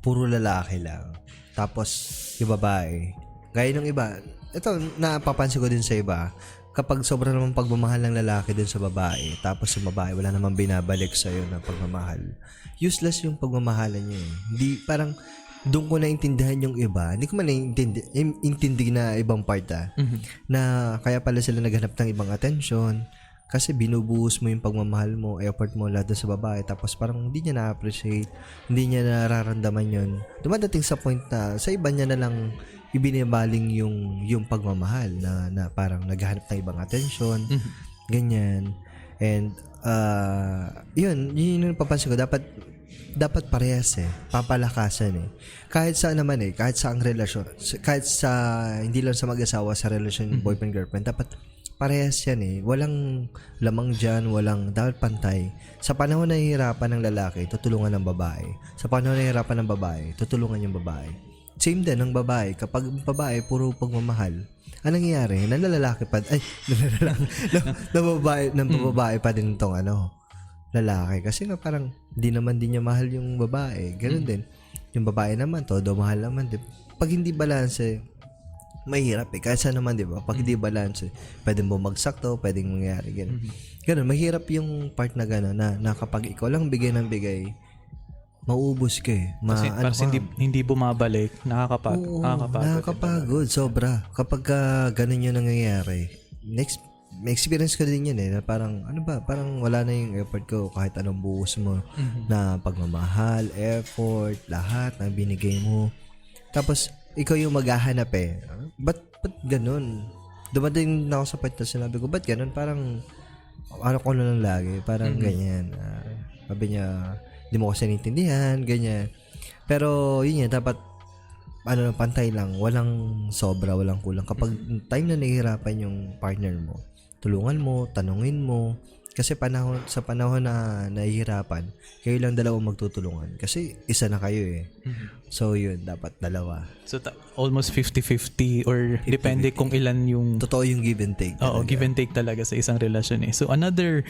[SPEAKER 5] puro lalaki lang, tapos yung babae, gaya ng iba, ito, napapansin ko din sa iba, kapag sobra naman pagmamahal ng lalaki din sa babae, tapos yung babae wala namang binabalik sa'yo na pagmamahal, useless yung pagmamahalan niya eh. Hindi, parang doon ko naintindihan yung iba. Hindi ko man naintindi na ibang part na kaya pala sila naghanap ng ibang attention kasi binubuhos mo yung pagmamahal mo, effort mo lahat sa babae, tapos parang hindi niya na-appreciate, hindi niya nararamdaman yun. Dumadating sa point na sa iba niya na lang ibinibaling yung pagmamahal na parang naghahanap ng ibang attention, ganyan. And yun yung papansin ko, dapat parehas eh, papalakasan eh. Kahit sa naman eh, kahit sa ang relasyon, kahit sa hindi lang sa mag-asawa, sa relasyon boyfriend girlfriend, dapat parehas yan eh. Walang lamang dyan, dapat pantay. Sa panahon na hihirapan ng lalaki, tutulungan ng babae. Sa panahon na hihirapan ng babae, tutulungan yung babae. Same din ng babae. Kapag babae, puro pagmamahal, anong nangyayari? Nababae pa din itong lalaki. Kasi nga parang, di naman din niya mahal yung babae. Ganun din. Yung babae naman, todo mahal naman. Pag hindi balance, mahirap eh. Kaya saan naman, di ba? Pag hindi balance, pwedeng bumagsak to, pwedeng mangyari. Ganun. Ganun, mahirap yung part na gano'n, na kapag ikaw lang bigay ng bigay, mauubos ka eh.
[SPEAKER 3] Kasi hindi bumabalik,
[SPEAKER 5] nakakapagod. Sobra. Kapag ganun yung nangyayari, may experience ko din yun eh, na parang, parang wala na yung effort ko kahit anong buhos mo na pagmamahal, effort, lahat na binigay mo. Tapos, ikaw yung maghahanap eh. Ba't ganun? Dumating na ako sa point na sinabi ko, ba't ganun? Parang, ko na lang lagi. Parang ganyan. Sabi niya, hindi mo kasi naintindihan, ganyan. Pero, yun yan, dapat, pantay lang. Walang sobra, walang kulang. Kapag time na nahihirapan yung partner mo, tulungan mo, tanungin mo, Kasi sa panahon na nahihirapan, kayo lang dalawa magtutulungan. Kasi isa na kayo eh. So yun, dapat dalawa.
[SPEAKER 3] So almost 50-50 or depende kung ilan yung
[SPEAKER 5] Totoo yung give and take.
[SPEAKER 3] Oo, give and take talaga sa isang relasyon eh. So another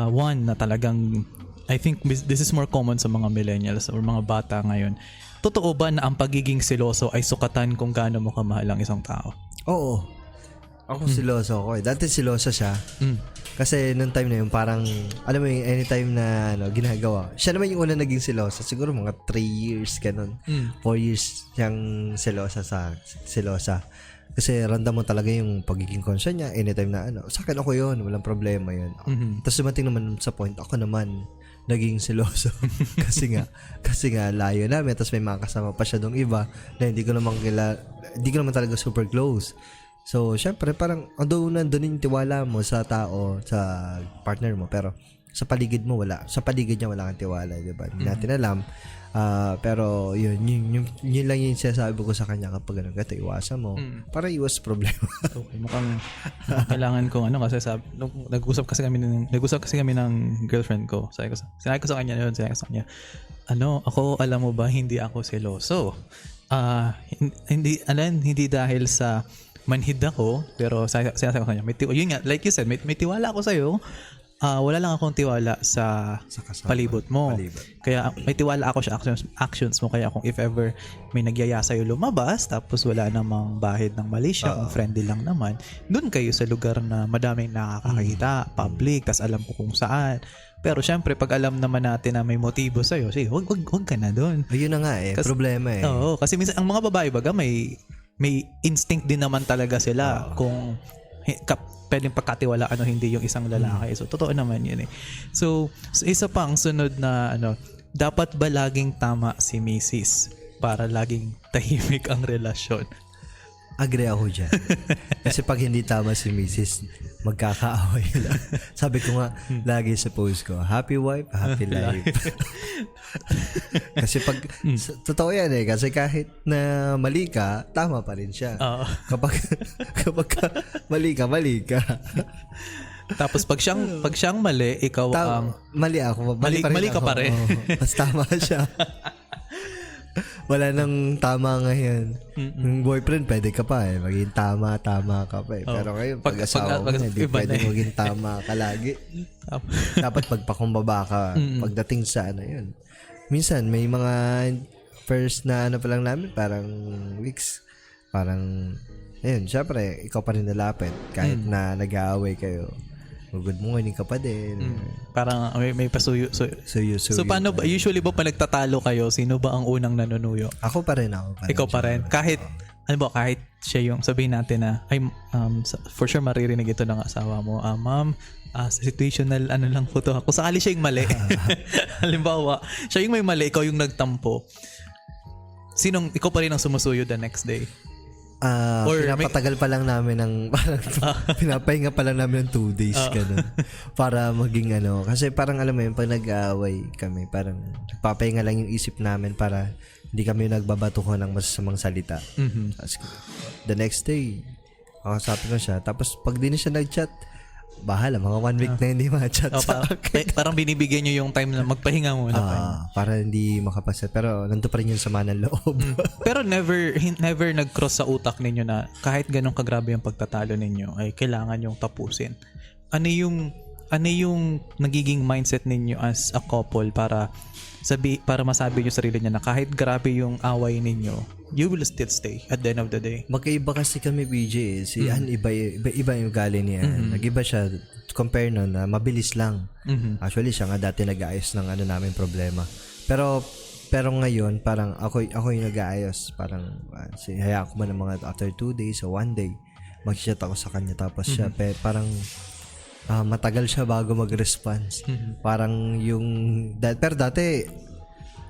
[SPEAKER 3] one na talagang I think this is more common sa mga millennials or mga bata ngayon. Totoo ba na ang pagiging seloso ay sukatan kung gaano mo kamahal ang isang tao?
[SPEAKER 5] Oo. Ako siloso ako eh. Dati siloso siya. Kasi nung time na yun, parang, alam mo yung anytime na ginagawa. Siya naman yung una naging siloso. Siguro mga 3 years, ganun. 4 years siyang silosa. Kasi random mo talaga yung pagiging concern niya. Anytime na sa akin ako yun. Walang problema yun. Tapos dumating naman sa point, ako naman naging siloso. kasi nga layo namin. Tapos may mga kasama pa siya dong iba na hindi ko naman talaga super close. So, syempre, parang nandun yung tiwala mo sa tao, sa partner mo, pero sa paligid mo, wala. Sa paligid niya, wala kang tiwala, di ba? Hindi natin alam. Pero, yun lang yung sinasabi ko sa kanya kapag ganito, iwasan mo. Para iwas problema.
[SPEAKER 3] Okay, mukhang kailangan kong kasi nag-usap kasi kami ng girlfriend ko. Sinabi ko sa kanya yun, ako, alam mo ba, hindi ako seloso. Hindi dahil sa manhid ako, pero sinasabi ko sa kanya, yun nga, like you said, may tiwala ako sa'yo, wala lang akong tiwala sa palibot mo. Kaya may tiwala ako sa actions mo, kaya kung if ever may nagyaya sa'yo lumabas, tapos wala namang bahid ng mali siya, kung friendly lang naman, dun kayo sa lugar na madaming nakakakita, public, tas alam ko kung saan. Pero syempre, pag alam naman natin na may motibo sa'yo, sige, wag ka na dun.
[SPEAKER 5] Ayun na nga problema eh.
[SPEAKER 3] Oo, kasi minsan, ang mga babae baga may instinct din naman talaga sila kung pwedeng pagkatiwalaan o hindi yung isang lalaki. So, totoo naman yun eh. So isa pang sunod na dapat ba laging tama si Mrs. para laging tahimik ang relasyon?
[SPEAKER 5] Agree ako dyan. Kasi pag hindi tama si Mrs., magkakaaway lang. Sabi ko nga, lagi sa post ko, happy wife, happy life. Kasi totoo yan eh. Kasi kahit na mali ka, tama pa rin siya. Kapag mali ka.
[SPEAKER 3] Tapos pag siyang mali, ikaw ang
[SPEAKER 5] mali ako.
[SPEAKER 3] Mali ka pa rin.
[SPEAKER 5] Mas tama siya. Wala nang tama ngayon. Yung boyfriend, pwede ka pa eh. Maging tama ka pa eh. Pero ngayon, pag-asawa mo, hindi pwede maging tama ka lagi. Dapat pagpakumbaba ka pagdating sa yun. Minsan, may mga first na pa lang namin, parang weeks. Parang, ayun, syempre, ikaw pa rin nalapit. Kahit na nag-aaway kayo. Good morning ka pa din.
[SPEAKER 3] Parang may pasuyo. So paano ba? Usually ba pag nagtatalo kayo, sino ba ang unang nanunuyo?
[SPEAKER 5] Ako pa rin.
[SPEAKER 3] Ikaw pa rin. Kahit siya yung sabihin natin na for sure maririnig ito ng asawa mo. Ma'am, situational lang po to. Kung sakali siya yung mali. Halimbawa, siya yung may mali, ikaw yung nagtampo. Ikaw pa rin ang sumusuyo the next day?
[SPEAKER 5] Pinapatagal pa lang namin pinapahinga pa lang namin ng 2 days ganun. Para maging kasi parang alam mo yun, pag nag-aaway kami, parang nagpapahinga lang yung isip namin para hindi kami nagbabatuhan ng masasamang salita. The next day, kakasapin ko siya. Tapos pag di na siya nag-chat, bahala, mga 1 week na hindi ma-chat sa akin.
[SPEAKER 3] Parang binibigyan nyo yung time na magpahinga muna.
[SPEAKER 5] Para hindi makapasat. Pero nandun pa rin yung sama ng loob.
[SPEAKER 3] Pero never nag-cross sa utak ninyo na kahit ganun kagrabe yung pagtatalo ninyo ay kailangan yung tapusin. Ano yung nagiging mindset ninyo as a couple para masabi nyo sarili niya na kahit grabe yung away ninyo, you will still stay at the end of the day?
[SPEAKER 5] Magkaiba kasi kami, BJ. Si Ann, iba yung ugali niya. Nag-iba siya compare na mabilis lang. Actually, siya nga dati nag-aayos ng namin problema. Pero ngayon, parang ako yung nag-aayos. Parang, hayaan ko man ng mga after 2 days o 1 day, mag-chat ako sa kanya. Tapos siya, parang, matagal siya bago mag-response. Parang pero dati,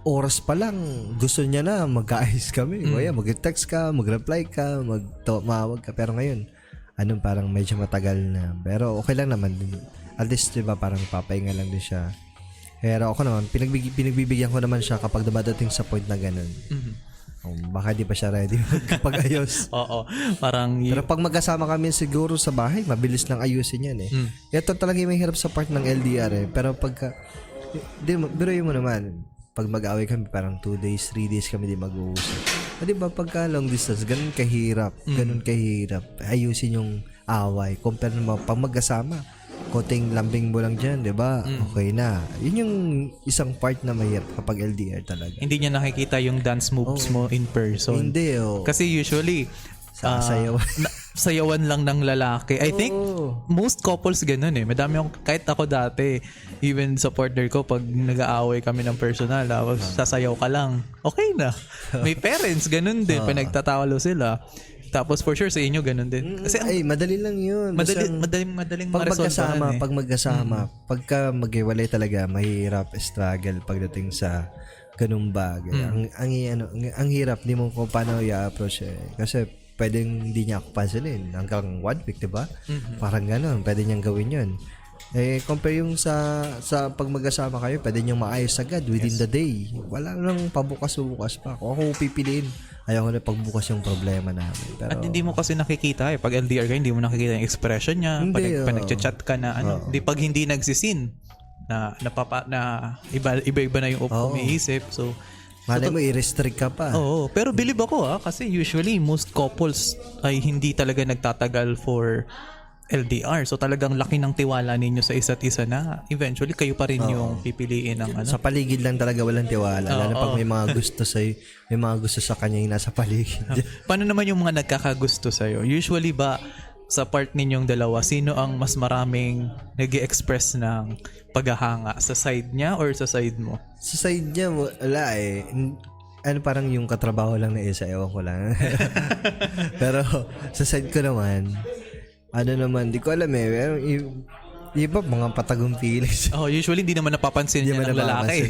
[SPEAKER 5] oras pa lang, gusto niya na mag-aayos kami. Kaya mag-text ka, mag-reply ka, mag-mawag ka. Pero ngayon, parang medyo matagal na. Pero okay lang naman. At least, diba, parang papahinga lang din siya. Pero ako naman, pinagbibigyan ko naman siya kapag dumadating sa point na ganun. Baka di pa siya ready magpag-ayos.
[SPEAKER 3] Oo. Parang
[SPEAKER 5] Pero pag magkasama kami siguro sa bahay, mabilis lang ayusin yan eh. Ito talaga yung mahirap sa part ng LDR eh. Pero pagka, biruin mo naman, pag mag-away kami, parang 2 days, 3 days kami di mag-uusap. Di ba pagka long distance, ganun kahirap. Ayusin yung away. Compare naman, pag magkasama, konting lambing mo lang dyan, di ba? Okay na. Yun yung isang part na mahirap kapag LDR talaga.
[SPEAKER 3] hindi niya nakikita yung dance moves mo in person.
[SPEAKER 5] Hindi,
[SPEAKER 3] Kasi usually,
[SPEAKER 5] sasayaw.
[SPEAKER 3] sayawan lang ng lalaki. I think most couples ganun eh. Madami akong, kahit ako dati, even sa partner ko, pag nag-aaway kami ng personal, sasayaw ka lang. Okay na. May parents, ganun din. Pinagtatawalo sila. Tapos for sure sa inyo ganun din. Kasi
[SPEAKER 5] madali lang yun.
[SPEAKER 3] madaling
[SPEAKER 5] pag
[SPEAKER 3] ma-resolve
[SPEAKER 5] magkasama, pagka maghiwalay talaga, mahirap struggle pagdating sa ganung bagay. Ang hirap, di mo kung paano i-approach eh. Kasi pwedeng hindi niya ako pansinin hanggang 1 week, di ba? Parang gano'n, pwede niyang gawin yun. Compare yung sa pag magkasama kayo, pwede niyang maayos agad within the day. Wala nang pabukas-bukas pa. Kung ako pipiliin, ayaw ko na pagbukas yung problema namin. Pero,
[SPEAKER 3] at hindi mo kasi nakikita eh. Pag LDR ka, hindi mo nakikita yung expression niya. Pag nag-chat ka na, pag hindi nagsisin, na iba-iba na yung umiisip. So,
[SPEAKER 5] malay mo, i-restrict ka pa.
[SPEAKER 3] Oo. Pero believe ako kasi usually most couples ay hindi talaga nagtatagal for LDR. So talagang laki ng tiwala ninyo sa isa't isa na eventually kayo pa rin yung pipiliin ng ano.
[SPEAKER 5] Sa paligid lang talaga walang tiwala. Lalo pag may mga gusto may mga gusto sa kanya yung nasa paligid.
[SPEAKER 3] Paano naman yung mga nagkakagusto sa'yo? Usually ba sa part ninyong dalawa, sino ang mas maraming nag-express ng paghahanga? Sa side niya or sa side mo?
[SPEAKER 5] Sa side niya, wala eh. Parang yung katrabaho lang na isa, ewan ko lang. Pero sa side ko naman, di ko alam eh. Pero iba mga patagong feelings.
[SPEAKER 3] Usually hindi naman napapansin niya ng lalaki.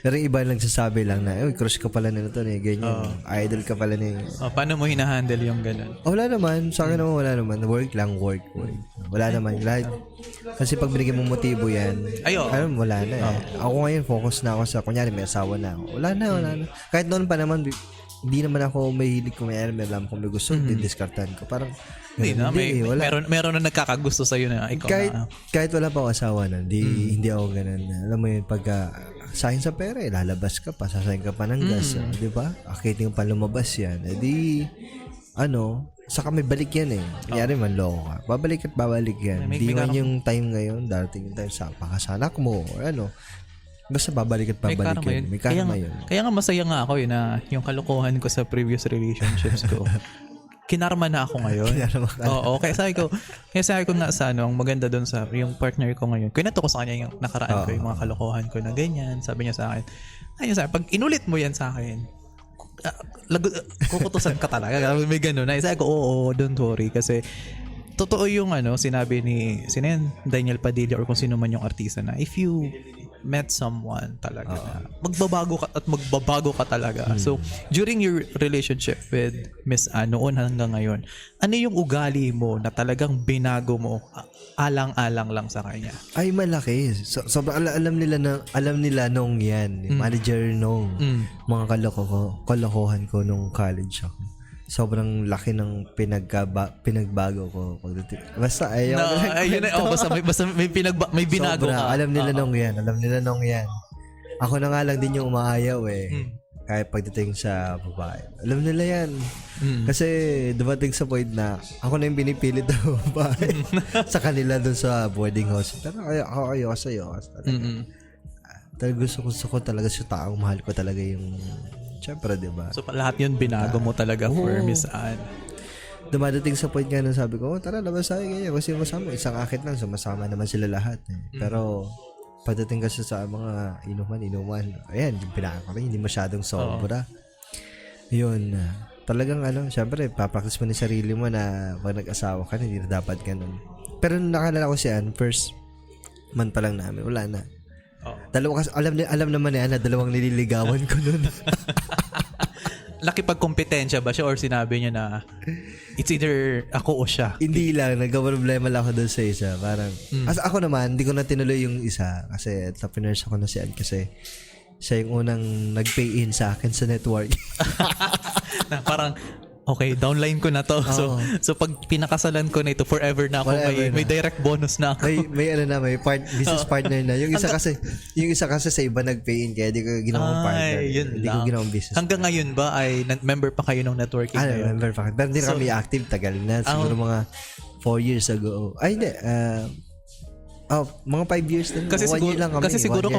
[SPEAKER 3] Pero yung iba lang sasabi lang na, crush ka pala nila to eh, ganyan. Idol ka pala niya. Paano mo hinahandle yung ganun?
[SPEAKER 5] Wala naman. Sa akin naman wala naman. Work lang, work. Wala naman. Lahat. Kasi pag binigyan mo motibo yan, wala na eh. Ako ngayon, focus na ako sa, kunyari may asawa na ako. Wala na. Kahit noon pa naman, hindi naman ako mahilig kung may alam kung may gusto, didiskartan ko. Parang, meron na nagkakagusto sa'yo na ikaw kahit wala pa ako asawa na, hindi ako ganun. Alam mo yun, pagka sahin sa pera, lalabas ka pa, sasahin ka pa ng gas, di ba? Akitin pa lumabas yan. Saka may balik yan eh. Kanyari man loko ka. Babalik at babalik yan. Hindi man yung time ngayon, darating yung time sa pakasanak mo, or basta babalik at babalik yun. May karma yun.
[SPEAKER 3] Kaya nga masaya nga ako na yung kalokohan ko sa previous relationships ko. Kinarma na ako ngayon. Oo, kaya sabi ko nga sa ang maganda doon sa yung partner ko ngayon. Kwento ko sa kanya yung nakaraan ko, yung mga kalokohan ko na ganyan. Sabi niya sa akin, pag inulit mo yan sa akin, kukutusan ka talaga. May gano'n na. Sabi ko, oo, don't worry. Kasi totoo yung sinabi ni Daniel Padilla or kung sino man yung artista na if you met someone talaga na magbabago ka talaga. So, during your relationship with Miss Ann noon hanggang ngayon, ano yung ugali mo na talagang binago mo alang-alang lang sa kanya?
[SPEAKER 5] Ay, malaki. Sobrang alam nila nung yan. Manager nung mga kalokohan ko nung college ako. Sobrang laki ng pinagbago ko. Basta basta may binago ka. Alam nila nung yan. Ako na nga lang din yung umaayaw eh. Kahit pagdating sa babae. Alam nila yan. Kasi dumating sa point na ako na yung pinipilit ng babae sa kanila dun sa boarding house. Pero ako sa'yo. Talaga gusto ko talaga sa taong mahal ko talaga yung siyempre, diba?
[SPEAKER 3] So, lahat yun binago mo talaga for Miss Ann.
[SPEAKER 5] Dumadating sa point nga na sabi ko, tara, labas tayo ganyan. Kasi masama, isang akit lang, sumasama naman sila lahat. Pero, pagdating kasi sa mga inuman, ayan, yung pinaka ko rin, hindi masyadong sobra. Yun, talagang siyempre, papractice mo ni sarili mo na pag nag-asawa ka, hindi na dapat ganun. Pero nakalala ko si Ann, first month pa lang namin, wala na. Dalawa kasi alam naman na dalawang nililigawan ko noon.
[SPEAKER 3] Nakipagkompetensya ba siya or sinabi niya na it's either ako o siya?
[SPEAKER 5] Hindi lang, nagka-problema lang ako doon sa isa. Parang, as ako naman, hindi ko na tinuloy yung isa kasi tapinurse ako na si Ann kasi siya yung unang nag-pay in sa akin sa network.
[SPEAKER 3] Na parang, okay, downline ko na to. So pag pinakasalan ko na ito, forever na ako. May direct bonus na ako.
[SPEAKER 5] may business partner na. Yung isa kasi sa iba nag-pay in kaya di ko ginawang partner. Hindi ko ginawang business.
[SPEAKER 3] Hanggang ngayon ba ay member pa kayo ng networking ngayon?
[SPEAKER 5] Member pa. Pero hindi kami active, tagal na. Siguro mga 4 years ago. Ay, hindi. Mga 5 years din.
[SPEAKER 3] Kasi
[SPEAKER 5] 1 year lang kami.
[SPEAKER 3] Kasi siguro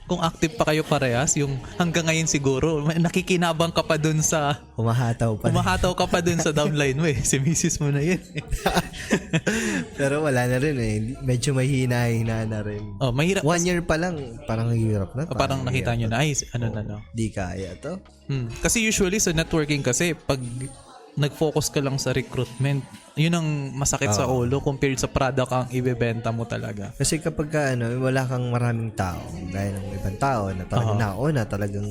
[SPEAKER 3] kung active pa kayo parehas, yung hanggang ngayon siguro, nakikinabang ka pa dun sa...
[SPEAKER 5] Humahataw
[SPEAKER 3] ka pa dun sa downline mo eh. Si misis mo na yun.
[SPEAKER 5] Pero wala na rin eh. Medyo mahina na rin.
[SPEAKER 3] Mahirap.
[SPEAKER 5] 1 year pa lang, parang hirap na.
[SPEAKER 3] Parang nakita nyo na, ay,
[SPEAKER 5] Di kaya to.
[SPEAKER 3] Kasi usually sa networking kasi, pag nag-focus ka lang sa recruitment, yun ang masakit sa ulo compared sa product ang ibebenta mo talaga.
[SPEAKER 5] Kasi kapag wala kang maraming tao, gaya ng ibang tao na talagang nauna, talagang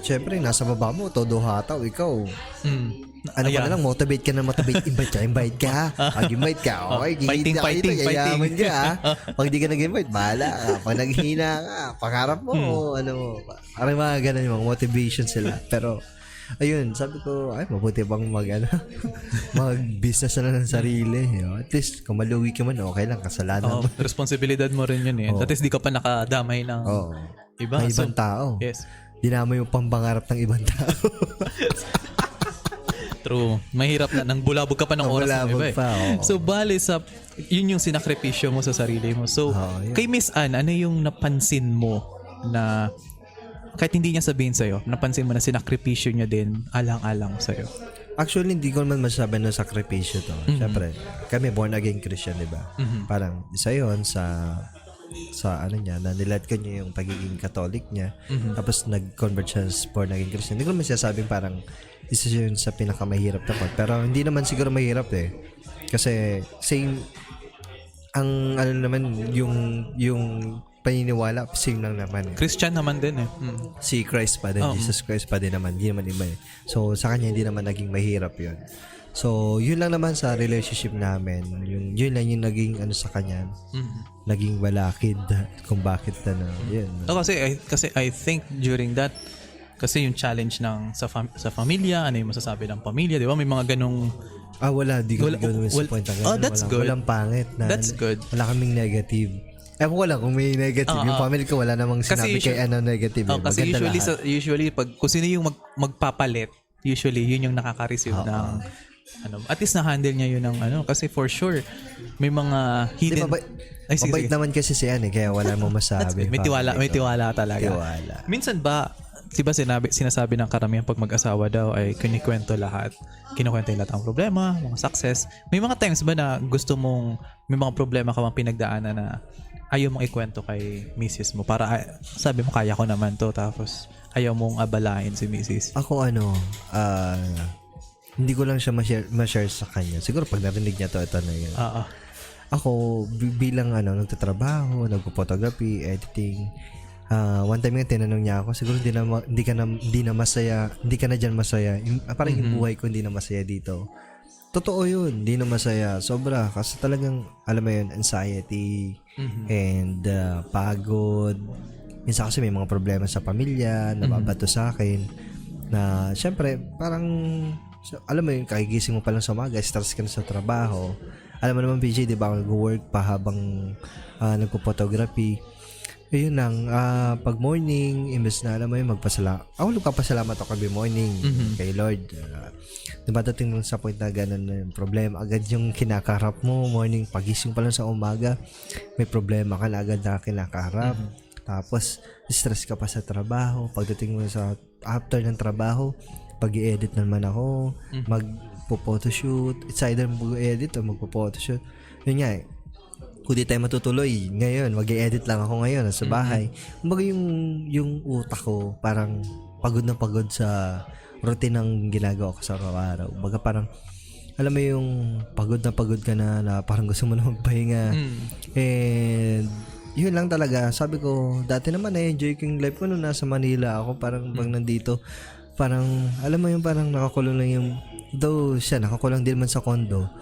[SPEAKER 5] syempre nasa baba mo, todo hataw, ikaw. Ano ka na lang, motivate ka, invite ka. Pag-invite ka, okay,
[SPEAKER 3] fighting.
[SPEAKER 5] yayaman ka. Pag di ka nag-invite, bahala ka. Pag naghihina ka, pangarap mo, parang mga ganun yung motivation sila. Pero ayun, sabi ko, ay, mabuti bang mag-business na ng sarili. At least, kung maluwi ka man, okay lang, kasalanan mo.
[SPEAKER 3] Responsibilidad mo rin yun eh. At least, di ka pa nakadamay ng iba.
[SPEAKER 5] Ng ibang tao.
[SPEAKER 3] Yes.
[SPEAKER 5] Dinamay yung pambangarap ng ibang tao.
[SPEAKER 3] True. Mahirap na. Nang bulabog ka pa ng oras ng iba eh. So, bali yun yung sinakripisyo mo sa sarili mo. So, kay Miss Ann, ano yung napansin mo na kahit hindi niya sabihin sa'yo, napansin mo na sinakripisyo niya din alang-alang sa'yo?
[SPEAKER 5] Actually, hindi ko naman masasabi na sakripisyo to. Siyempre, kami born again Christian, di ba? Parang isa yun sa ano niya, na nilat ko niya yung pagiging Catholic niya. Tapos nag-convert siya sa born again Christian. Hindi ko naman sinasabing parang isa yun sa pinakamahirap na part. Pero hindi naman siguro mahirap eh. Kasi same, ang ano naman, yung paniniwala, same lang naman.
[SPEAKER 3] Christian naman din eh.
[SPEAKER 5] Si Christ pa din, Jesus Christ pa din naman, hindi naman iba eh. So, sa kanya hindi naman naging mahirap yun. So, yun lang naman sa relationship namin. Yun lang yung naging sa kanya. Naging balakid kung bakit yun.
[SPEAKER 3] Kasi I think during that, kasi yung challenge ng sa pamilya, ano yung masasabi ng pamilya, di ba? May mga ganong...
[SPEAKER 5] wala. Di ko gano'n sa point na gano'n.
[SPEAKER 3] That's good.
[SPEAKER 5] Walang pangit.
[SPEAKER 3] That's good.
[SPEAKER 5] Wala kaming negative. Ewan ko lang kung may negative. Yung family ko wala namang sinabi kay negative.
[SPEAKER 3] Kasi usually pag kung sino yung magpapalit, usually yun yung nakaka-receive ng at least na-handle niya yun ng kasi for sure may mga hidden
[SPEAKER 5] mabait naman kasi si Anne kaya wala mo masabi.
[SPEAKER 3] May tiwala talaga. Minsan ba diba sinasabi ng karamihan pag mag-asawa daw ay kinikwento lahat ang problema, mga success. May mga times ba na gusto mong may mga problema ka bang pinagdaanan na ayaw mong ikwento kay misis mo para sabi mo kaya ko naman to, tapos ayaw mong abalain si misis?
[SPEAKER 5] Ako hindi ko lang siya ma-share sa kanya. Siguro pag narinig niya ito na yun. Ako bilang nagtatrabaho, nagpo-photography, editing, one time nga tinanong niya ako, siguro hindi ka na dyan masaya. Parang yung buhay ko hindi na masaya dito. Totoo yun, hindi na masaya. Sobra. Kasi talagang, alam mo yun, anxiety and pagod. Minsan kasi may mga problema sa pamilya, nababato sa akin. Na, syempre, parang, alam mo yun, kagigising mo pa lang sa umaga, stress ka na sa trabaho. Alam mo naman, PJ, di ba, nag-work pa habang nagpo-photography. Ayun lang, pag morning, imbes na alam mo yun, magpapasalamat ako every morning kay Lord. Dumadating mo sa point na gano'n na yung problema. Agad yung kinakaharap mo, morning, pagising pa lang sa umaga, may problema ka na agad na kinakaharap. Tapos, stress ka pa sa trabaho. Pagdating mo sa after ng trabaho, pag-i-edit naman ako, magpo-photoshoot. It's either mag-edit o magpo-photoshoot. Yun nga eh. Kung di tayo matutuloy, ngayon, mag-i-edit lang ako ngayon sa bahay. Kumbaga yung utak ko, parang pagod na pagod sa routine ng ginagawa ko sa araw-araw. Kumbaga parang, alam mo yung pagod ka na parang gusto mo na magpahinga. And, yun lang talaga. Sabi ko, dati naman na-enjoy ko yung life ko nung nasa Manila ako. Parang pag nandito, parang, alam mo yung parang nakakulong lang yung, though siya, nakakulong din man sa condo.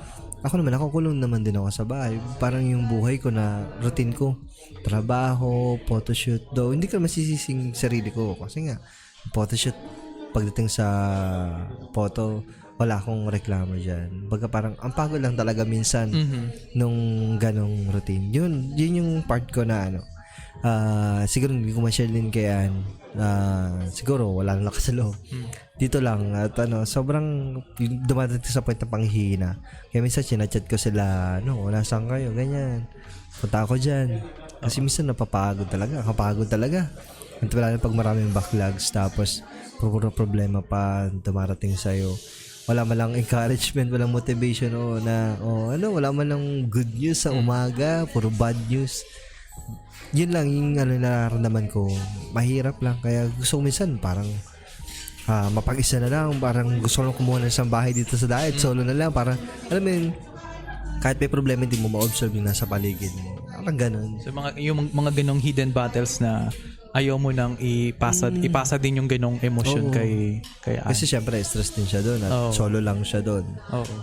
[SPEAKER 5] ako naman, nakukulong naman din ako sa bahay. Parang yung buhay ko na routine ko, trabaho, photoshoot. Though, hindi ko masisising sarili ko kasi nga, photoshoot, pagdating sa photo, wala akong reklamo dyan. Baga parang, ang pagod lang talaga minsan nung ganong routine. Yun yung part ko na siguro hindi ko ma-share din kay Ann. Siguro wala nang lakas sa loob. Dito lang at sobrang dumating sa point na panghihina. Kaya minsan sinachat ko sila, nasaan kayo, ganyan. Punta ako dyan. Kasi minsan napapagod talaga, kapagod talaga. At wala na pag maraming backlogs, tapos puro problema pa dumarating sa'yo. Wala man lang encouragement, walang motivation, wala man lang good news sa umaga, puro bad news. Yun lang yung nararamdaman ko. Mahirap lang. Kaya gusto ko minsan parang mapag-isa na lang. Parang gusto ko lang kumuha ng isang bahay dito sa diet. Solo na lang. Parang, alam mo yun, kahit may problema, hindi mo ma-observe yung nasa paligid mo. Parang ganun.
[SPEAKER 3] So, yung mga ganong hidden battles na ayaw mo nang ipasa din yung ganong emosyon kay
[SPEAKER 5] Kasi syempre, stress din siya doon. At solo lang siya doon.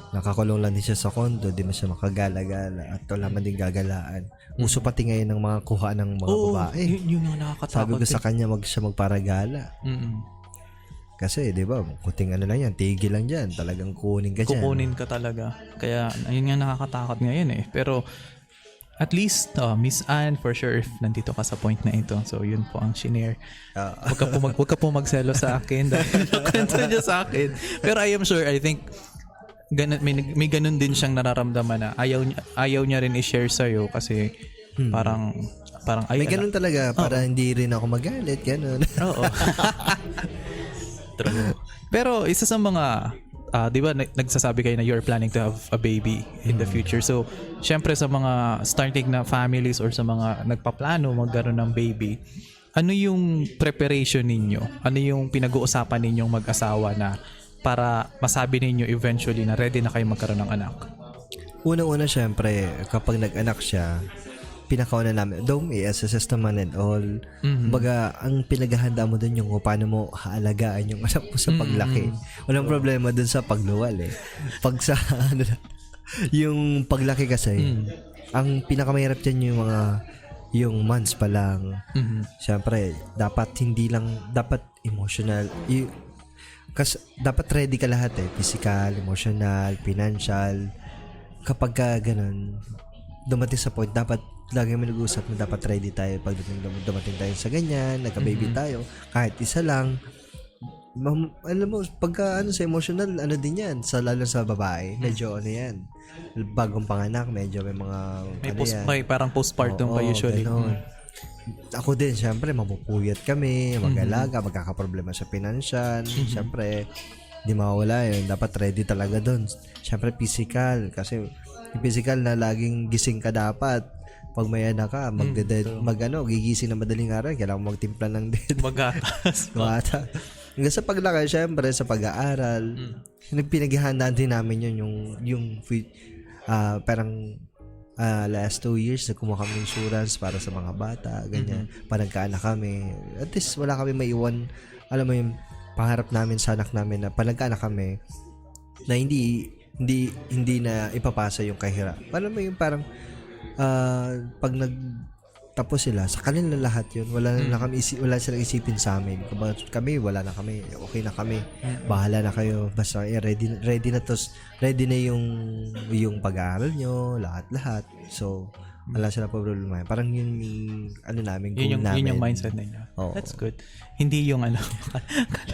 [SPEAKER 5] Nakakulong lang din siya sa condo. Di na siya makagala-gala. At wala man din gagalaan. Uso pati ngayon ng mga kuha ng mga babae.
[SPEAKER 3] Yun yung nakakatakot.
[SPEAKER 5] Sabi ko sa kanya, siya magparagala. Kasi, di ba, kuting lang yan, tigil lang dyan. Talagang kunin ka dyan.
[SPEAKER 3] Kukunin ka talaga. Kaya, ayun nga nakakatakot ngayon eh. Pero, at least, Miss Ann, for sure, if nandito ka sa point na ito. So, yun po ang shinare. Huwag ka po magselo sa akin dahil nakwento niya sa akin. Pero I am sure, I think, may ganun din siyang nararamdaman na ayaw niya rin i-share sa'yo kasi parang
[SPEAKER 5] may ganun talaga para hindi rin ako magalit, ganun.
[SPEAKER 3] Oo. True. Pero isa sa mga di ba nagsasabi kayo na you're planning to have a baby in the future. So, syempre sa mga starting na families or sa mga nagpaplano magkaroon ng baby, ano yung preparation ninyo? Ano yung pinag-uusapan ninyong mag-asawa na para masabi ninyo eventually na ready na kayo magkaroon ng anak?
[SPEAKER 5] Una-una syempre, kapag nag-anak siya, pinakauna namin, though may SSS naman and all, baga, ang pinaghahanda mo dun yung paano mo haalagaan yung anak mo sa paglaki. Walang problema dun sa pagluwal eh. Pag sa, yung paglaki kasi, ang pinakamahirap dyan yung months pa lang. Siyempre, dapat emotional, kasi dapat ready ka lahat eh. Physical, emotional, financial. Kapag ka ganun, dumating sa point, dapat lagi mo nag-uusap na dapat ready tayo pag dumating tayo sa ganyan, nagka-baby tayo. Kahit isa lang. Alam mo, pagka sa emotional, din yan. Lalo sa babae, medyo yan. Bagong panganak, medyo may mga
[SPEAKER 3] may parang postpartum pa usually.
[SPEAKER 5] Ako din, syempre, mapupuyat kami, mag-alaga, magkakaproblema sa financial. Syempre, di mawala yun. Dapat ready talaga doon. Syempre, physical. Kasi, yung physical na laging gising ka dapat. Pag may anak ka, gigising na madaling araw, kailangan magtimpla ng dead.
[SPEAKER 3] Magatas.
[SPEAKER 5] Hanggang sa paglaki, syempre, sa pag-aaral, pinaghahandaan din namin yun, yung parang last 2 years, nagkumuha kami insurance para sa mga bata, ganyan. Panagkaanak kami. At least, wala kami maiwan. Alam mo yung pangarap namin sa anak namin na panagkaanak kami na hindi na ipapasa yung kahirap. Alam mo yung parang pag tapos sila, sa kanila lahat yun. Wala silang isipin sa amin. Kami, wala na kami. Okay na kami. Bahala na kayo. Basta ready na to. Ready na yung pag-aaral nyo, lahat-lahat. So, wala sila problema. Parang yun namin, goal namin.
[SPEAKER 3] Yun yung mindset ninyo.
[SPEAKER 5] Oh.
[SPEAKER 3] That's good. Hindi yung